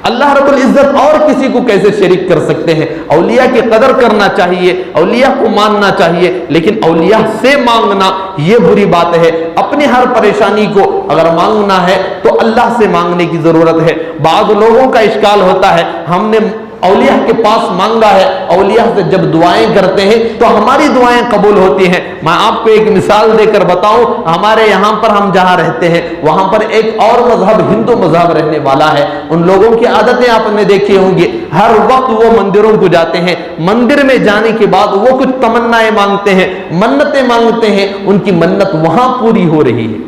اللہ رب العزت اور کسی کو کیسے شریک کر سکتے ہیں؟ اولیاء کی قدر کرنا چاہیے، اولیاء کو ماننا چاہیے، لیکن اولیاء سے مانگنا یہ بری بات ہے۔ اپنی ہر پریشانی کو اگر مانگنا ہے تو اللہ سے مانگنے کی ضرورت ہے۔ بعض لوگوں کا اشکال ہوتا ہے، ہم نے اولیاء کے پاس مانگا ہے، اولیاء سے جب دعائیں کرتے ہیں تو ہماری دعائیں قبول ہوتی ہیں۔ میں آپ کو ایک مثال دے کر بتاؤں، ہمارے یہاں پر ہم جہاں رہتے ہیں وہاں پر ایک اور مذہب ہندو مذہب رہنے والا ہے۔ ان لوگوں کی عادتیں آپ نے دیکھی ہوں گی، ہر وقت وہ مندروں کو جاتے ہیں، مندر میں جانے کے بعد وہ کچھ تمنائیں مانگتے ہیں، منتیں مانگتے ہیں، ان کی منت وہاں پوری ہو رہی ہے۔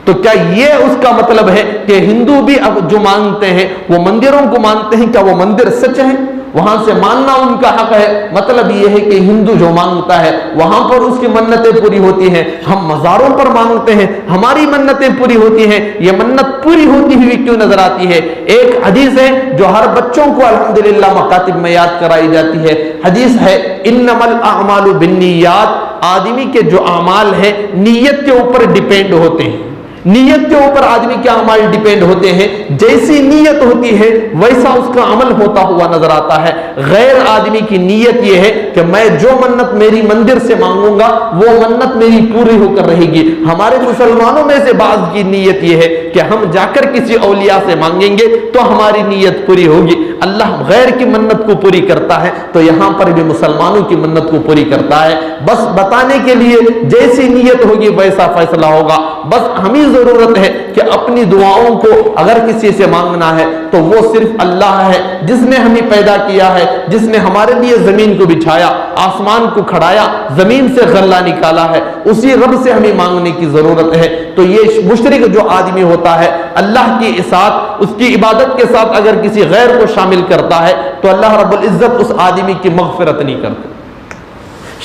تو کیا یہ اس کا مطلب ہے کہ ہندو بھی اب جو مانگتے ہیں وہ مندروں کو مانتے ہیں؟ کیا وہ مندر سچ ہیں؟ وہاں سے ماننا ان کا حق ہے؟ مطلب یہ ہے کہ ہندو جو مانگتا ہے وہاں پر اس کی منتیں پوری ہوتی ہیں، ہم مزاروں پر مانگتے ہیں ہماری منتیں پوری ہوتی ہیں۔ یہ منت پوری ہوتی ہوئی کیوں نظر آتی ہے؟ ایک حدیث ہے جو ہر بچوں کو الحمدللہ مکاتب میں یاد کرائی جاتی ہے۔ حدیث ہے انما الاعمال بالنیات، آدمی کے جو اعمال ہیں نیت کے اوپر ڈیپینڈ ہوتے ہیں، نیت کے اوپر آدمی کے اعمال ڈیپینڈ ہوتے ہیں۔ جیسی نیت ہوتی ہے ویسا اس کا عمل ہوتا ہوا نظر آتا ہے۔ غیر آدمی کی نیت یہ ہے کہ میں جو منت میری مندر سے مانگوں گا وہ منت میری پوری ہو کر رہے گی۔ ہمارے مسلمانوں میں سے بعض کی نیت یہ ہے کہ ہم جا کر کسی اولیاء سے مانگیں گے تو ہماری نیت پوری ہوگی۔ اللہ غیر کی منت کو پوری کرتا ہے تو یہاں پر بھی مسلمانوں کی منت کو پوری کرتا ہے۔ بس بتانے کے لیے جیسی نیت ہوگی ویسا فیصلہ ہوگا۔ بس ہمیں ضرورت ہے کہ اپنی دعاؤں کو اگر کسی سے مانگنا ہے تو وہ صرف اللہ ہے جس نے ہمیں پیدا کیا ہے، جس نے ہمارے لیے زمین کو بچھایا، آسمان کو کھڑایا، زمین سے غلہ نکالا ہے، اسی رب سے ہمیں مانگنے کی ضرورت ہے۔ تو یہ مشرک جو آدمی ہوتا ہے اللہ کی اطاعت، اس کی عبادت کے ساتھ اگر کسی غیر کو شامل کرتا ہے تو اللہ رب العزت اس آدمی کی مغفرت نہیں کرتے،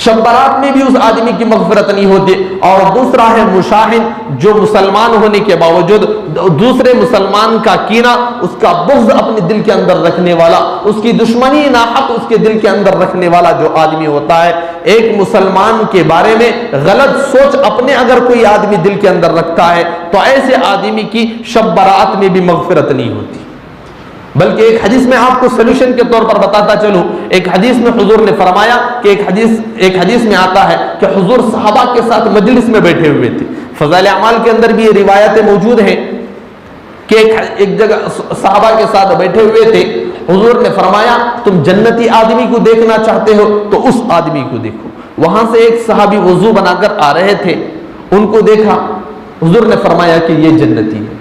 شب برات میں بھی اس آدمی کی مغفرت نہیں ہوتی۔ اور دوسرا ہے مشاہن، جو مسلمان ہونے کے باوجود دوسرے مسلمان کا کینہ، اس کا بغض اپنے دل کے اندر رکھنے والا، اس کی دشمنی ناحق اس کے دل کے اندر رکھنے والا جو آدمی ہوتا ہے، ایک مسلمان کے بارے میں غلط سوچ اپنے اگر کوئی آدمی دل کے اندر رکھتا ہے تو ایسے آدمی کی شب برات میں بھی مغفرت نہیں ہوتی۔ بلکہ ایک حدیث میں آپ کو سلوشن کے طور پر بتاتا چلوں، ایک حدیث میں حضور نے فرمایا کہ ایک حدیث میں آتا ہے کہ حضور صحابہ کے ساتھ مجلس میں بیٹھے ہوئے تھے۔ فضائل اعمال کے اندر بھی یہ روایتیں موجود ہیں کہ ایک جگہ صحابہ کے ساتھ بیٹھے ہوئے تھے، حضور نے فرمایا تم جنتی آدمی کو دیکھنا چاہتے ہو تو اس آدمی کو دیکھو۔ وہاں سے ایک صحابی وضو بنا کر آ رہے تھے، ان کو دیکھا، حضور نے فرمایا کہ یہ جنتی ہے۔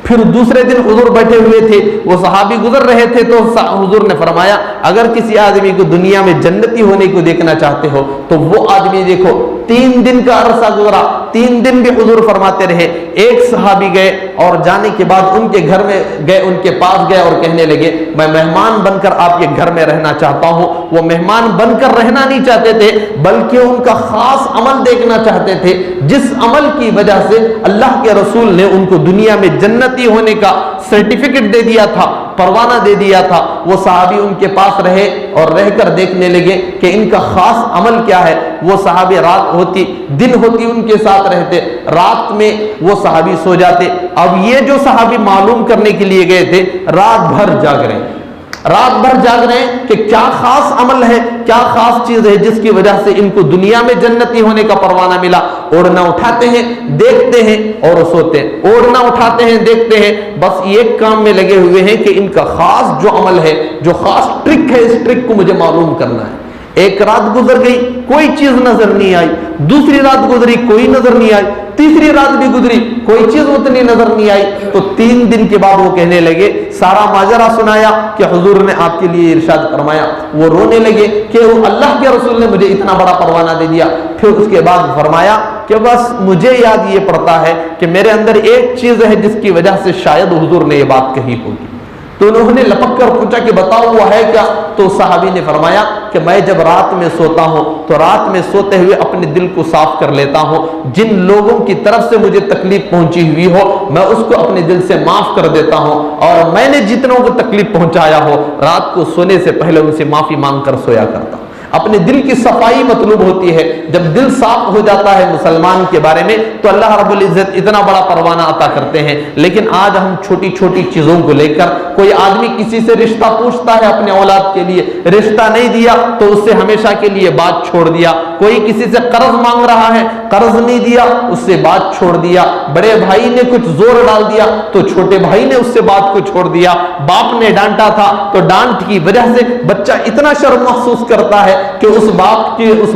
پھر دوسرے دن حضور بیٹھے ہوئے تھے، وہ صحابی گزر رہے تھے تو حضور نے فرمایا اگر کسی آدمی کو دنیا میں جنتی ہونے کو دیکھنا چاہتے ہو تو وہ آدمی دیکھو۔ 3 دن کا عرصہ گزرا، 3 دن بھی حضور فرماتے رہے۔ ایک صحابی گئے اور جانے کے بعد ان کے گھر میں گئے، ان کے پاس گئے اور کہنے لگے میں مہمان بن کر آپ کے گھر میں رہنا چاہتا ہوں۔ وہ مہمان بن کر رہنا نہیں چاہتے تھے بلکہ ان کا خاص عمل دیکھنا چاہتے تھے، جس عمل کی وجہ سے اللہ کے رسول نے ان کو دنیا میں جنتی ہونے کا سرٹیفکیٹ دے دیا تھا، پروانہ دے دیا تھا۔ وہ صحابی ان کے پاس رہے اور رہ کر دیکھنے لگے کہ ان کا خاص عمل کیا ہے۔ وہ صحابی رات ہوتی دن ہوتی ان کے ساتھ رہتے، رات میں وہ صحابی سو جاتے۔ اب یہ جو صحابی معلوم کرنے کے لیے گئے تھے رات بھر جاگ رہے ہیں، رات بھر جاگ رہے ہیں کہ کیا خاص عمل ہے، کیا خاص چیز ہے جس کی وجہ سے ان کو دنیا میں جنتی ہونے کا پروانہ ملا۔ اوڑھنا اٹھاتے ہیں، دیکھتے ہیں اور سوتے ہیں، اوڑھنا اٹھاتے ہیں، دیکھتے ہیں، بس ایک کام میں لگے ہوئے ہیں کہ ان کا خاص جو عمل ہے، جو خاص ٹرک ہے، اس ٹرک کو مجھے معلوم کرنا ہے۔ ایک رات گزر گئی، کوئی چیز نظر نہیں آئی، دوسری رات گزری، کوئی نظر نہیں آئی، تیسری رات بھی گزری، کوئی چیز اتنی نظر نہیں آئی۔ تو 3 دن کے بعد وہ کہنے لگے، سارا ماجرا سنایا کہ حضور نے آپ کے لیے ارشاد فرمایا۔ وہ رونے لگے کہ اللہ کے رسول نے مجھے اتنا بڑا پروانہ دے دیا۔ پھر اس کے بعد فرمایا کہ بس مجھے یاد یہ پڑتا ہے کہ میرے اندر ایک چیز ہے جس کی وجہ سے شاید حضور نے یہ بات کہی ہوگی۔ تو انہوں نے لپک کر پوچھا کہ بتاؤ وہ ہے کیا؟ تو صحابی نے فرمایا کہ میں جب رات میں سوتا ہوں تو رات میں سوتے ہوئے اپنے دل کو صاف کر لیتا ہوں، جن لوگوں کی طرف سے مجھے تکلیف پہنچی ہوئی ہو میں اس کو اپنے دل سے معاف کر دیتا ہوں، اور میں نے جتنوں کو تکلیف پہنچایا ہو رات کو سونے سے پہلے ان سے معافی مانگ کر سویا کرتا ہوں۔ اپنے دل کی صفائی مطلوب ہوتی ہے. جب دل صاف ہو جاتا ہے مسلمان کے بارے میں تو اللہ رب العزت اتنا بڑا پروانہ عطا کرتے ہیں. لیکن آج ہم چھوٹی چھوٹی چیزوں کو لے کر, کوئی آدمی کسی سے رشتہ پوچھتا ہے اپنے اولاد کے لیے, رشتہ نہیں دیا تو اس سے ہمیشہ کے لیے بات چھوڑ دیا. کوئی کسی سے قرض مانگ رہا ہے, قرض نہیں دیا, اس سے بات چھوڑ دیا. بڑے بھائی نے کچھ زور ڈال دیا تو چھوٹے بھائی نے اس سے بات کو چھوڑ دیا. باپ نے ڈانٹا تھا تو ڈانٹ کی وجہ سے بچہ اتنا شرم محسوس کرتا ہے کہ اس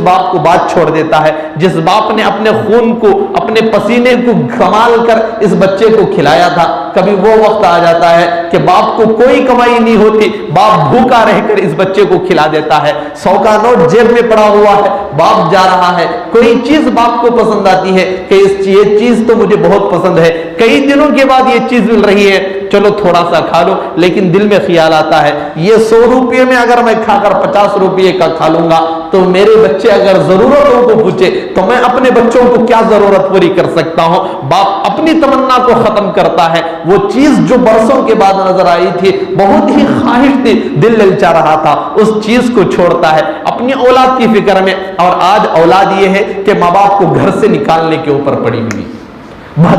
باپ کو بات چھوڑ دیتا ہے. جس باپ نے اپنے خون کو, اپنے پسینے کو کمال کر اس بچے کو کھلایا تھا, کبھی وہ وقت آ جاتا ہے کہ باپ کو کوئی کمائی نہیں ہوتی, باپ بھوکا رہ کر اس بچے کو کھلا دیتا ہے. 100 کا نوٹ جیب میں پڑا ہوا ہے, باپ جا رہا ہے, کوئی چیز باپ کو پسند آتی ہے کہ یہ چیز تو مجھے بہت پسند ہے, کئی دنوں کے بعد یہ چیز مل رہی ہے, چلو تھوڑا سا کھا لو. لیکن دل میں خیال آتا ہے یہ 100 روپے میں اگر میں کھا کر 50 روپے کا کھا لوں گا تو میرے بچے اگر ضرورتوں کو پوچھے تو میں اپنے بچوں کو کیا ضرورت پوری کر سکتا ہوں. باپ اپنی تمنا کو ختم کرتا ہے. وہ چیز جو برسوں کے بعد نظر آئی تھی, بہت ہی خواہش تھی, دل للچا رہا تھا, اس چیز کو چھوڑتا ہے اپنی اولاد کی فکر میں. اور آج اولاد یہ ہے کہ ماں باپ کو گھر سے نکالنے کے اوپر پڑی ہوئی,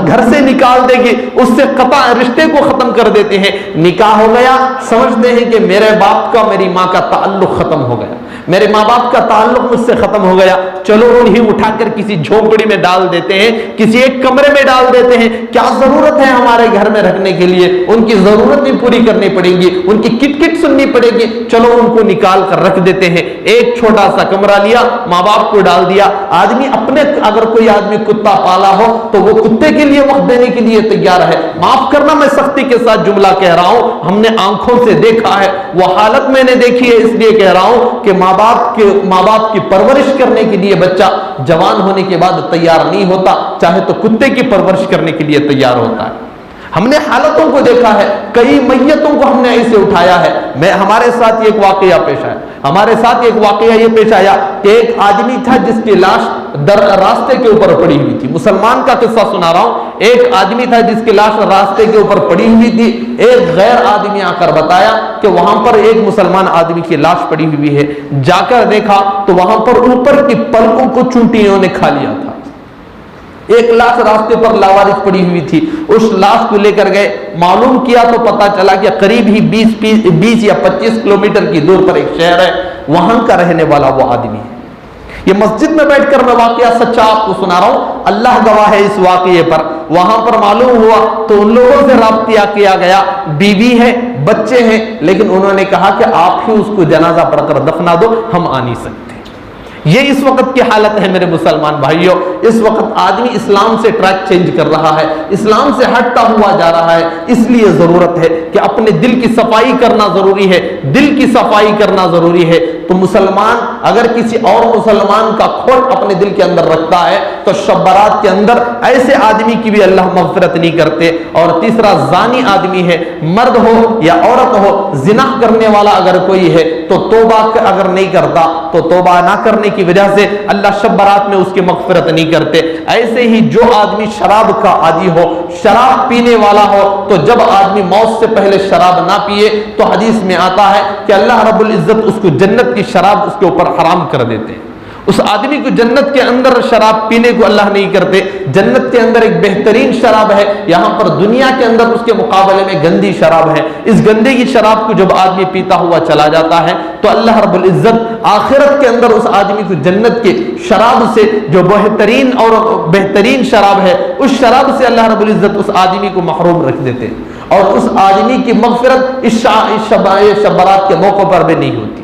گھر سے نکال دے گی, اس سے قطع رشتے کو ختم کر دیتے ہیں. نکاح ہو گیا, سمجھتے ہیں کہ میرے باپ کا میری ماں کا تعلق ختم ہو گیا, میرے ماں باپ کا تعلق مجھ سے ختم ہو گیا, چلو انہیں اٹھا کر کسی جھونپڑی میں ڈال دیتے ہیں, کسی ایک کمرے میں ڈال دیتے ہیں. کیا ضرورت ہے ہمارے گھر میں رکھنے کے لیے, ان کی ضرورتیں پوری کرنی پڑیں گی, ان کی کٹ کٹ سننی پڑے گی, چلو ان کو نکال کر رکھ دیتے ہیں. ایک چھوٹا سا کمرہ لیا, ماں باپ کو ڈال دیا. آدمی اپنے, اگر کوئی آدمی کتا پالا ہو تو وہ کتے کے لیے وقت دینے کے لیے تیار ہے. معاف کرنا میں سختی کے ساتھ جملہ کہہ رہا ہوں, ہم نے آنکھوں سے دیکھا ہے, وہ حالت میں نے دیکھی ہے, اس لیے کہہ رہا ہوں کہ ماں باپ کی پرورش کرنے کے لیے بچہ جوان ہونے کے بعد تیار نہیں ہوتا, چاہے تو کتے کی پرورش کرنے کے لیے تیار ہوتا ہے. ہم نے حالتوں کو دیکھا ہے, کئی میتوں کو ہم نے ایسے اٹھایا ہے. ہمارے ساتھ ایک واقعہ پیش آیا, ہمارے ساتھ ایک واقعہ یہ پیش آیا کہ ایک آدمی تھا جس کی لاش راستے کے اوپر پڑی ہوئی تھی. مسلمان کا قصہ سنا رہا ہوں. ایک آدمی تھا جس کی لاش راستے کے اوپر پڑی ہوئی تھی. ایک غیر آدمی آ کر بتایا کہ وہاں پر ایک مسلمان آدمی کی لاش پڑی ہوئی ہے. جا کر دیکھا تو وہاں پر اوپر کی پلکوں کو چونٹیوں نے کھا لیا تھا. ایک لاش راستے پر لاوارث پڑی ہوئی تھی. اس لاش کو لے کر گئے, معلوم کیا تو پتا چلا کہ قریب ہی 20 یا 25 کلومیٹر کی دور پر ایک شہر ہے, وہاں کا رہنے والا وہ آدمی ہے. یہ مسجد میں بیٹھ کر میں واقعہ سچا آپ کو سنا رہا ہوں, اللہ گواہ ہے اس واقعے پر. وہاں پر معلوم ہوا تو ان لوگوں سے رابطہ کیا گیا, بیوی ہے, بچے ہیں, لیکن انہوں نے کہا کہ آپ ہی اس کو جنازہ پڑھ کر دفنا دو, ہم آ نہیں سکتے. یہ اس وقت کی حالت ہے میرے مسلمان بھائیوں. اس وقت آدمی اسلام سے ٹریک چینج کر رہا ہے, اسلام سے ہٹتا ہوا جا رہا ہے. اس لیے ضرورت ہے کہ اپنے دل کی صفائی کرنا ضروری ہے, دل کی صفائی کرنا ضروری ہے. تو مسلمان اگر کسی اور مسلمان کا کھوٹ اپنے دل کے اندر رکھتا ہے تو شب برات کے اندر ایسے آدمی کی بھی اللہ مغفرت نہیں کرتے. اور تیسرا, زانی آدمی ہے, مرد ہو یا عورت ہو, زنا کرنے والا اگر کوئی ہے تو توبہ اگر نہیں کرتا تو توبہ نہ کرنے کی وجہ سے اللہ شب برات میں اس کی مغفرت نہیں کرتے. ایسے ہی جو آدمی شراب کا عادی ہو, شراب پینے والا ہو, تو جب آدمی موت سے پہلے شراب نہ پیے تو حدیث میں آتا ہے کہ اللہ رب العزت اس کو جنت کی شراب اس کے اوپر حرام کر دیتے ہیں. اس آدمی کو جنت کے اندر شراب پینے کو اللہ نہیں کرتے. جنت کے اندر ایک بہترین شراب ہے, یہاں پر دنیا کے اندر اس کے مقابلے میں گندی شراب ہے. اس گندے کی شراب کو جب آدمی پیتا ہوا چلا جاتا ہے تو اللہ رب العزت آخرت کے اندر اس آدمی کو جنت کے شراب سے, جو بہترین اور بہترین شراب ہے, اس شراب سے اللہ رب العزت اس آدمی کو محروم رکھ دیتے ہیں. اور اس آدمی کی مغفرت اس شب برات کے موقع پر بھی نہیں ہوتی.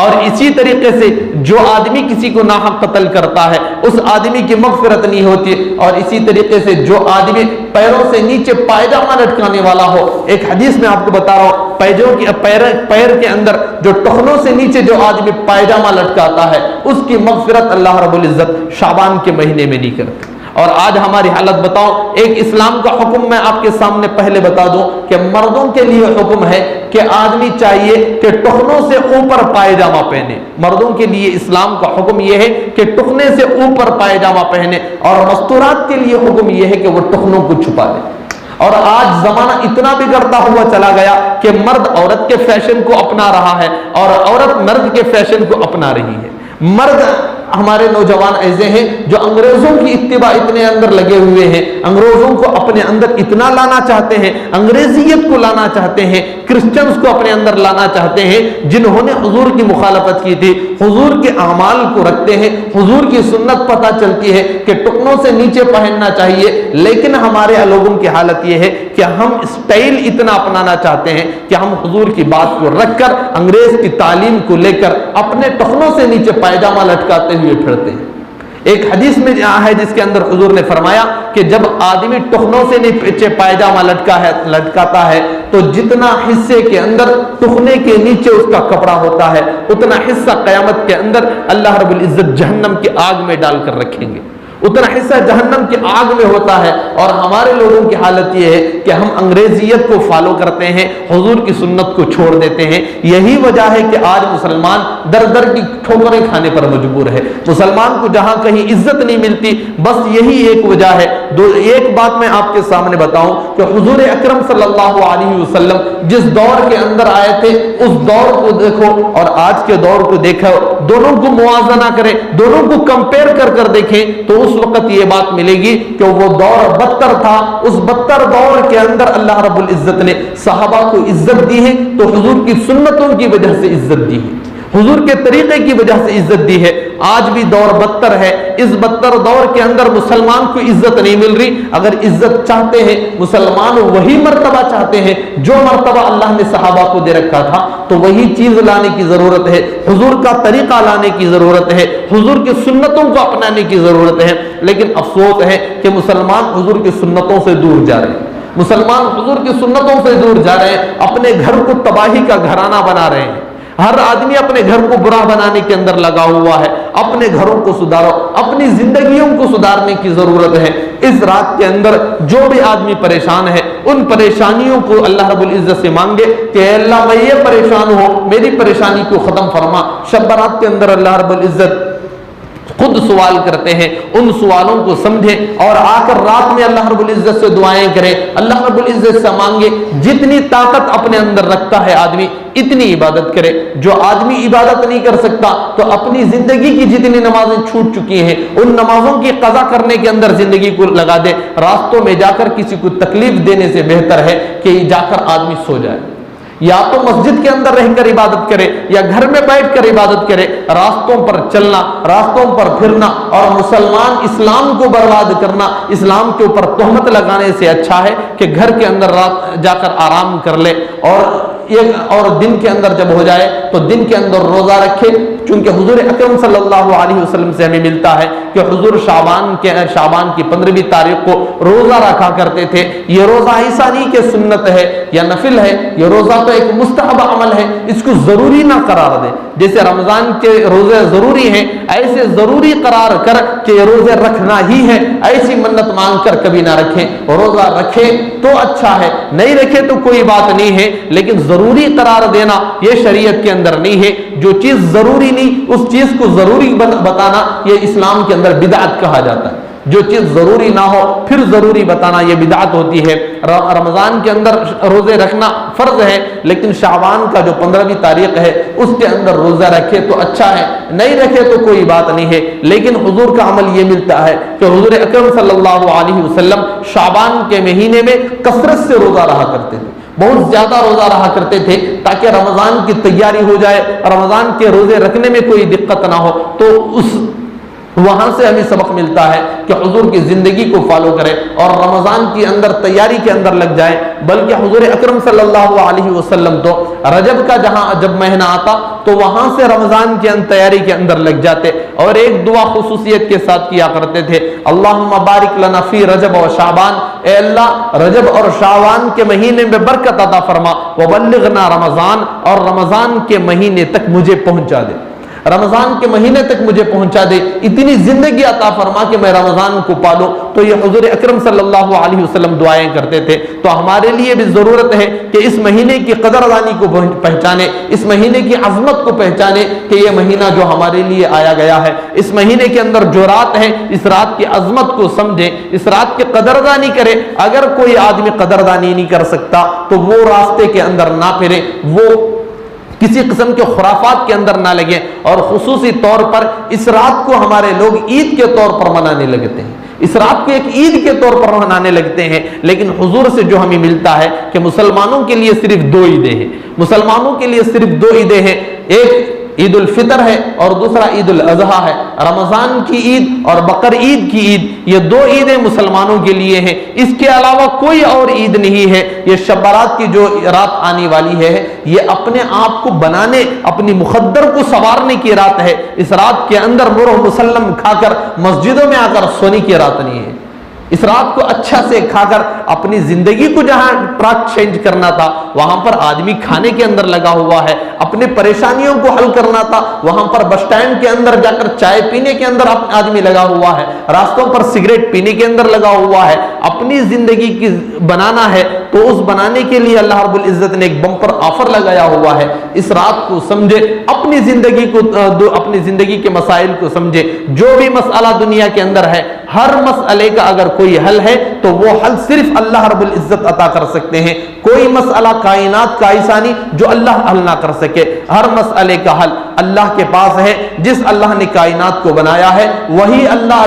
اور اسی طریقے سے جو آدمی کسی کو ناحق قتل کرتا ہے اس آدمی کی مغفرت نہیں ہوتی. اور اسی طریقے سے جو آدمی پیروں سے نیچے پائجامہ لٹکانے والا ہو, ایک حدیث میں آپ کو بتا رہا ہوں, پیر کے اندر جو ٹخنوں سے نیچے جو آدمی پائجامہ لٹکاتا ہے اس کی مغفرت اللہ رب العزت شعبان کے مہینے میں نہیں کرتے. اور آج ہماری حالت بتاؤ. ایک اسلام کا حکم میں آپ کے سامنے پہلے بتا دوں کہ مردوں کے لیے حکم ہے کہ آدمی چاہیے کہ ٹخنوں سے اوپر پائجامہ پہنے. مردوں کے لیے اسلام کا حکم یہ ہے کہ ٹخنے سے اوپر پائجامہ پہنے, اور مستورات کے لیے حکم یہ ہے کہ وہ ٹخنوں کو چھپا دے. اور آج زمانہ اتنا بگڑتا ہوا چلا گیا کہ مرد عورت کے فیشن کو اپنا رہا ہے اور عورت مرد کے فیشن کو اپنا رہی ہے۔ مرد ہمارے نوجوان ایسے ہیں جو انگریزوں کی اتباع اتنے اندر لگے ہوئے ہیں، انگریزوں کو اپنے اندر اتنا لانا چاہتے ہیں، انگریزیت کو لانا چاہتے ہیں، کرسچنز کو اپنے اندر لانا چاہتے ہیں، جنہوں نے حضور کی مخالفت کی تھی، حضور کے اعمال کو رکھتے ہیں، حضور کی سنت پتہ چلتی ہے کہ ٹکنوں سے نیچے پہننا چاہیے، لیکن ہمارے لوگوں کی حالت یہ ہے کہ ہم اسٹائل اتنا اپنانا چاہتے ہیں کہ ہم حضور کی بات کو رکھ کر انگریز کی تعلیم کو لے کر اپنے ٹخنوں سے نیچے پائجامہ لٹکاتے ہوئے پھرتے ہیں۔ ایک حدیث میں ہے جس کے اندر حضور نے فرمایا کہ جب آدمی ٹخنوں سے نیچے پائجامہ لٹکاتا ہے تو جتنا حصے کے اندر ٹخنے کے نیچے اس کا کپڑا ہوتا ہے اتنا حصہ قیامت کے اندر اللہ رب العزت جہنم کی آگ میں ڈال کر رکھیں گے، اتنا حصہ جہنم کی آگ میں ہوتا ہے۔ اور ہمارے لوگوں کی حالت یہ ہے کہ ہم انگریزیت کو فالو کرتے ہیں، حضور کی سنت کو چھوڑ دیتے ہیں۔ یہی وجہ ہے کہ آج مسلمان در در کی ٹھوکریں کھانے پر مجبور ہے، مسلمان کو جہاں کہیں عزت نہیں ملتی، بس یہی ایک وجہ ہے۔ ایک بات میں آپ کے سامنے بتاؤں کہ حضور اکرم صلی اللہ علیہ وسلم جس دور کے اندر آئے تھے اس دور کو دیکھو اور آج کے دور کو دیکھو، دونوں کو موازنہ کریں، دونوں کو کمپیئر کر دیکھیں تو اس وقت یہ بات ملے گی کہ وہ دور بدتر تھا۔ اس بدتر دور کے اندر اللہ رب العزت نے صحابہ کو عزت دی ہے تو حضور کی سنتوں کی وجہ سے عزت دی ہے، حضور کے طریقے کی وجہ سے عزت دی ہے۔ آج بھی دور بدتر ہے، اس بدتر دور کے اندر مسلمان کو عزت نہیں مل رہی۔ اگر عزت چاہتے ہیں مسلمان وہی مرتبہ چاہتے ہیں جو مرتبہ اللہ نے صحابہ کو دے رکھا تھا تو وہی چیز لانے کی ضرورت ہے، حضور کا طریقہ لانے کی ضرورت ہے، حضور کی سنتوں کو اپنانے کی ضرورت ہے۔ لیکن افسوس ہے کہ مسلمان حضور کی سنتوں سے دور جا رہے ہیں، مسلمان حضور کی سنتوں سے دور جا رہے ہیں، اپنے گھر کو تباہی کا گھرانہ بنا رہے ہیں۔ ہر آدمی اپنے گھر کو برا بنانے کے اندر لگا ہوا ہے۔ اپنے گھروں کو سدھارو، اپنی زندگیوں کو سدھارنے کی ضرورت ہے۔ اس رات کے اندر جو بھی آدمی پریشان ہے ان پریشانیوں کو اللہ رب العزت سے مانگے کہ اے اللہ میں یہ پریشان ہوں، میری پریشانی کو ختم فرما۔ شب برات کے اندر اللہ رب العزت خود سوال کرتے ہیں، ان سوالوں کو سمجھیں اور آ کر رات میں اللہ رب العزت سے دعائیں کریں، اللہ رب العزت سے مانگے۔ جتنی طاقت اپنے اندر رکھتا ہے آدمی اتنی عبادت کرے۔ جو آدمی عبادت نہیں کر سکتا تو اپنی زندگی کی جتنی نمازیں چھوٹ چکی ہیں ان نمازوں کی قضا کرنے کے اندر زندگی کو لگا دے۔ راستوں میں جا کر کسی کو تکلیف دینے سے بہتر ہے کہ جا کر آدمی سو جائے، یا تو مسجد کے اندر رہ کر عبادت کرے یا گھر میں بیٹھ کر عبادت کرے۔ راستوں پر چلنا، راستوں پر پھرنا اور مسلمان اسلام کو برباد کرنا، اسلام کے اوپر تہمت لگانے سے اچھا ہے کہ گھر کے اندر رات جا کر آرام کر لے اور دن کے اندر جب ہو جائے تو دن کے اندر روزہ رکھے۔ چونکہ حضور اکرم صلی اللہ علیہ وسلم سے ہمیں ملتا ہے کہ حضور شعبان کی 15ویں تاریخ کو روزہ رکھا کرتے تھے۔ یہ روزہ ایسا نہیں کہ سنت ہے یا نفل ہے، یہ روزہ تو ایک مستحب عمل ہے، اس کو ضروری نہ قرار دیں۔ جیسے رمضان کے روزے ضروری ہیں ایسے ضروری قرار کر کہ یہ روزے رکھنا ہی ہے، ایسی منت مانگ کر کبھی نہ رکھیں۔ روزہ رکھیں تو اچھا ہے، نہیں رکھے تو کوئی بات نہیں ہے، لیکن ضروری قرار دینا یہ شریعت کے اندر نہیں ہے۔ جو چیز ضروری نہیں اس چیز کو ضروری بتانا یہ اسلام کے اندر بدعت کہا جاتا ہے۔ جو چیز ضروری نہ ہو پھر ضروری بتانا یہ بدعت ہوتی ہے۔ رمضان کے اندر روزے رکھنا فرض ہے، لیکن شعبان کا جو 15ویں تاریخ ہے اس کے اندر روزہ رکھے تو اچھا ہے، نہیں رکھے تو کوئی بات نہیں ہے۔ لیکن حضور کا عمل یہ ملتا ہے کہ حضور اکرم صلی اللہ علیہ وسلم شعبان کے مہینے میں کثرت سے روزہ رہا کرتے تھے، بہت زیادہ روزہ رہا کرتے تھے تاکہ رمضان کی تیاری ہو جائے، رمضان کے روزے رکھنے میں کوئی دقت نہ ہو۔ تو وہاں سے ہمیں سبق ملتا ہے کہ حضور کی زندگی کو فالو کرے اور رمضان کی اندر تیاری کے اندر لگ جائے۔ بلکہ حضور اکرم صلی اللہ علیہ وسلم تو رجب کا جب مہینہ آتا تو وہاں سے رمضان کی تیاری کے اندر لگ جاتے اور ایک دعا خصوصیت کے ساتھ کیا کرتے تھے، اللہم بارک لنا فی رجب و شعبان، اے اللہ رجب اور شعبان کے مہینے میں برکت عطا فرما، وبلغنا رمضان، اور رمضان کے مہینے تک مجھے پہنچا دے۔ رمضان کے مہینے تک مجھے پہنچا دے، اتنی زندگی عطا فرما کہ میں رمضان کو پالوں۔ تو یہ حضور اکرم صلی اللہ علیہ وسلم دعائیں کرتے تھے۔ تو ہمارے لیے بھی ضرورت ہے کہ اس مہینے کی قدردانی کو پہچانے، اس مہینے کی عظمت کو پہچانے کہ یہ مہینہ جو ہمارے لیے آیا گیا ہے، اس مہینے کے اندر جو رات ہے، اس رات کی عظمت کو سمجھے، اس رات کی قدردانی کرے۔ اگر کوئی آدمی قدردانی نہیں کر سکتا تو وہ راستے کے اندر نہ پھرے، وہ کسی قسم کے خرافات کے اندر نہ لگے، اور خصوصی طور پر اس رات کو ہمارے لوگ عید کے طور پر منانے لگتے ہیں، اس رات کو ایک عید کے طور پر منانے لگتے ہیں۔ لیکن حضور سے جو ہمیں ملتا ہے کہ مسلمانوں کے لیے صرف 2 عیدیں ہیں، مسلمانوں کے لیے صرف 2 عیدیں ہیں، ایک عید الفطر ہے اور دوسرا عید الاضحیٰ ہے۔ رمضان کی عید اور بقر عید کی عید، یہ 2 عیدیں مسلمانوں کے لیے ہیں، اس کے علاوہ کوئی اور عید نہیں ہے۔ یہ شب برات کی جو رات آنے والی ہے، یہ اپنے آپ کو بنانے، اپنی مخدر کو سنوارنے کی رات ہے۔ اس رات کے اندر مرغ مسلم کھا کر مسجدوں میں آ کر سونے کی رات نہیں ہے۔ اس رات کو اچھا سے کھا کر اپنی زندگی کو جہاں ٹریک چینج کرنا تھا، وہاں پر آدمی کھانے کے اندر لگا ہوا ہے، اپنے پریشانیوں کو حل کرنا تھا، وہاں پر بس اسٹینڈ کے اندر جا کر چائے پینے کے اندر آدمی لگا ہوا ہے، راستوں پر سگریٹ پینے کے اندر لگا ہوا ہے۔ اپنی زندگی کی بنانا ہے تو اس بنانے کے لیے اللہ رب العزت نے ایک بمپر آفر لگایا ہوا ہے۔ اس رات کو سمجھے، اپنی زندگی کو، اپنی زندگی کے مسائل کو سمجھے۔ جو بھی مسئلہ دنیا کے اندر ہے، ہر مسئلے کا اگر کوئی حل ہے تو وہ حل صرف اللہ رب العزت عطا کر سکتے ہیں۔ کوئی مسئلہ کائنات کا ایسا نہیں جو اللہ حل نہ کر سکے۔ ہر مسئلے کا حل اللہ کے پاس ہے۔ جس اللہ نے کائنات کو بنایا ہے وہی اللہ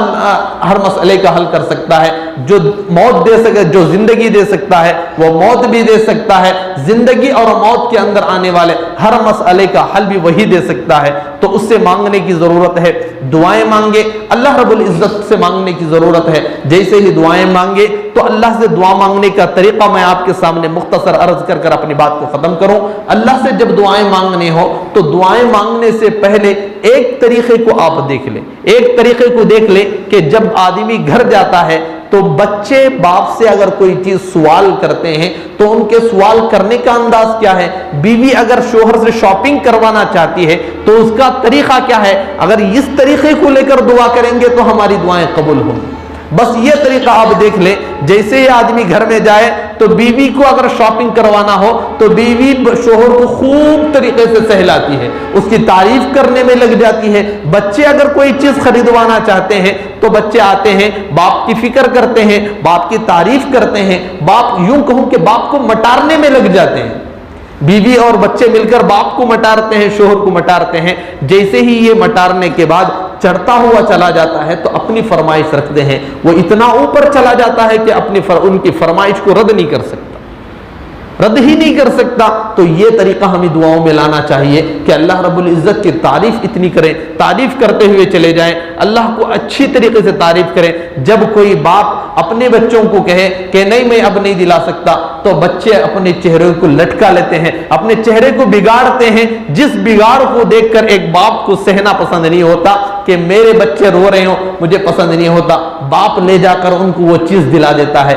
ہر مسئلے کا حل کر سکتا ہے۔ جو موت دے سکے، جو زندگی دے سکتا ہے وہ موت بھی دے سکتا ہے۔ زندگی اور موت کے اندر آنے والے ہر مسئلے کا حل بھی وہی دے سکتا ہے۔ تو اس سے مانگنے کی ضرورت ہے، دعائیں مانگے، اللہ رب العزت سے مانگنے کی ضرورت ہے۔ جیسے ہی دعائیں مانگے تو اللہ سے دعا مانگنے کا طریقہ میں آپ کے سامنے مختصر عرض کر اپنی بات کو ختم کروں۔ اللہ سے جب دعائیں مانگنے ہو تو دعائیں مانگنے سے پہلے ایک طریقے کو آپ دیکھ لیں، ایک طریقے کو دیکھ لیں کہ جب آدمی گھر جاتا ہے تو بچے باپ سے اگر کوئی چیز سوال کرتے ہیں تو ان کے سوال کرنے کا انداز کیا ہے، بیوی اگر شوہر سے شاپنگ کروانا چاہتی ہے تو اس کا طریقہ کیا ہے۔ اگر اس طریقے کو لے کر دعا کریں گے تو ہماری دعائیں قبول ہوں گی۔ بس یہ طریقہ آپ دیکھ لیں، جیسے ہی آدمی گھر میں جائے تو بیوی کو اگر شاپنگ کروانا ہو تو بیوی شوہر کو خوب طریقے سے سہلاتی ہے، اس کی تعریف کرنے میں لگ جاتی ہے۔ بچے اگر کوئی چیز خریدوانا چاہتے ہیں تو بچے آتے ہیں، باپ کی فکر کرتے ہیں، باپ کی تعریف کرتے ہیں، باپ یوں کہوں کہ باپ کو مٹارنے میں لگ جاتے ہیں۔ بیوی اور بچے مل کر باپ کو مٹارتے ہیں، شوہر کو مٹارتے ہیں۔ جیسے ہی یہ مٹارنے کے بعد چڑھتا ہوا چلا جاتا ہے تو اپنی فرمائش رکھتے ہیں، وہ اتنا اوپر چلا جاتا ہے کہ ان کی فرمائش کو رد نہیں کر سکتا، رد ہی نہیں کر سکتا۔ تو یہ طریقہ ہمیں دعاؤں میں لانا چاہیے کہ اللہ رب العزت کی تعریف اتنی کریں، تعریف کرتے ہوئے چلے جائیں، اللہ کو اچھی طریقے سے تعریف کریں۔ جب کوئی باپ اپنے بچوں کو کہے کہ نہیں میں اب نہیں دلا سکتا تو بچے اپنے چہرے کو لٹکا لیتے ہیں، اپنے چہرے کو بگاڑتے ہیں۔ جس بگاڑ کو دیکھ کر ایک باپ کو سہنا پسند نہیں ہوتا کہ میرے بچے رو رہے ہوں، مجھے پسند نہیں ہوتا، باپ لے جا کر ان کو وہ چیز دلا دیتا ہے۔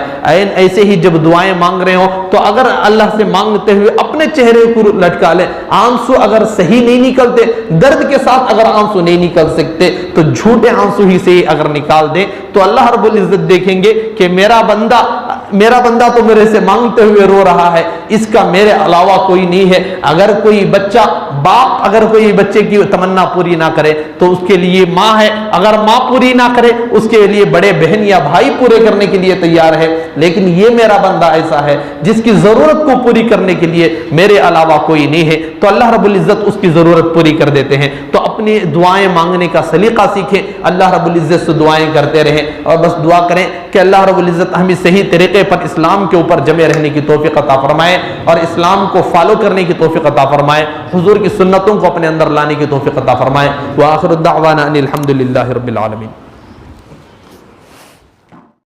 ایسے ہی جب دعائیں مانگ رہے ہوں تو اگر اللہ سے مانگتے ہوئے اپنے چہرے کو لٹکا لیں، آنسو اگر صحیح نہیں نکلتے، درد کے ساتھ اگر آنسو نہیں نکل سکتے تو جھوٹے آنسو ہی سے ہی اگر نکال دیں تو اللہ رب العزت دیکھیں گے کہ میرا بندہ تو میرے سے مانگتے ہوئے رو رہا ہے، اس کا میرے علاوہ کوئی نہیں ہے۔ اگر کوئی بچہ، باپ اگر کوئی بچے کی تمنا پوری نہ کرے تو اس کے لیے ماں ہے، اگر ماں پوری نہ کرے اس کے لیے بڑے بہن یا بھائی پورے کرنے کے لیے تیار ہے۔ لیکن یہ میرا بندہ ایسا ہے جس کی ضرورت کو پوری کرنے کے لیے میرے علاوہ کوئی نہیں ہے، تو اللہ رب العزت اس کی ضرورت پوری کر دیتے ہیں۔ تو اپنی دعائیں مانگنے کا سلیقہ سیکھیں، اللہ رب العزت سے دعائیں کرتے رہیں اور بس دعا کریں کہ اللہ رب العزت ہمیں صحیح طریقے پر اسلام کے اوپر جمع رہنے کی توفیق عطا فرمائے اور اسلام کو فالو کرنے کی توفیق عطا فرمائے، حضور کی سنتوں کو اپنے اندر لانے کی توفیق عطا فرمائے۔ وآخر الدعوانا ان الحمد للہ رب العالمین۔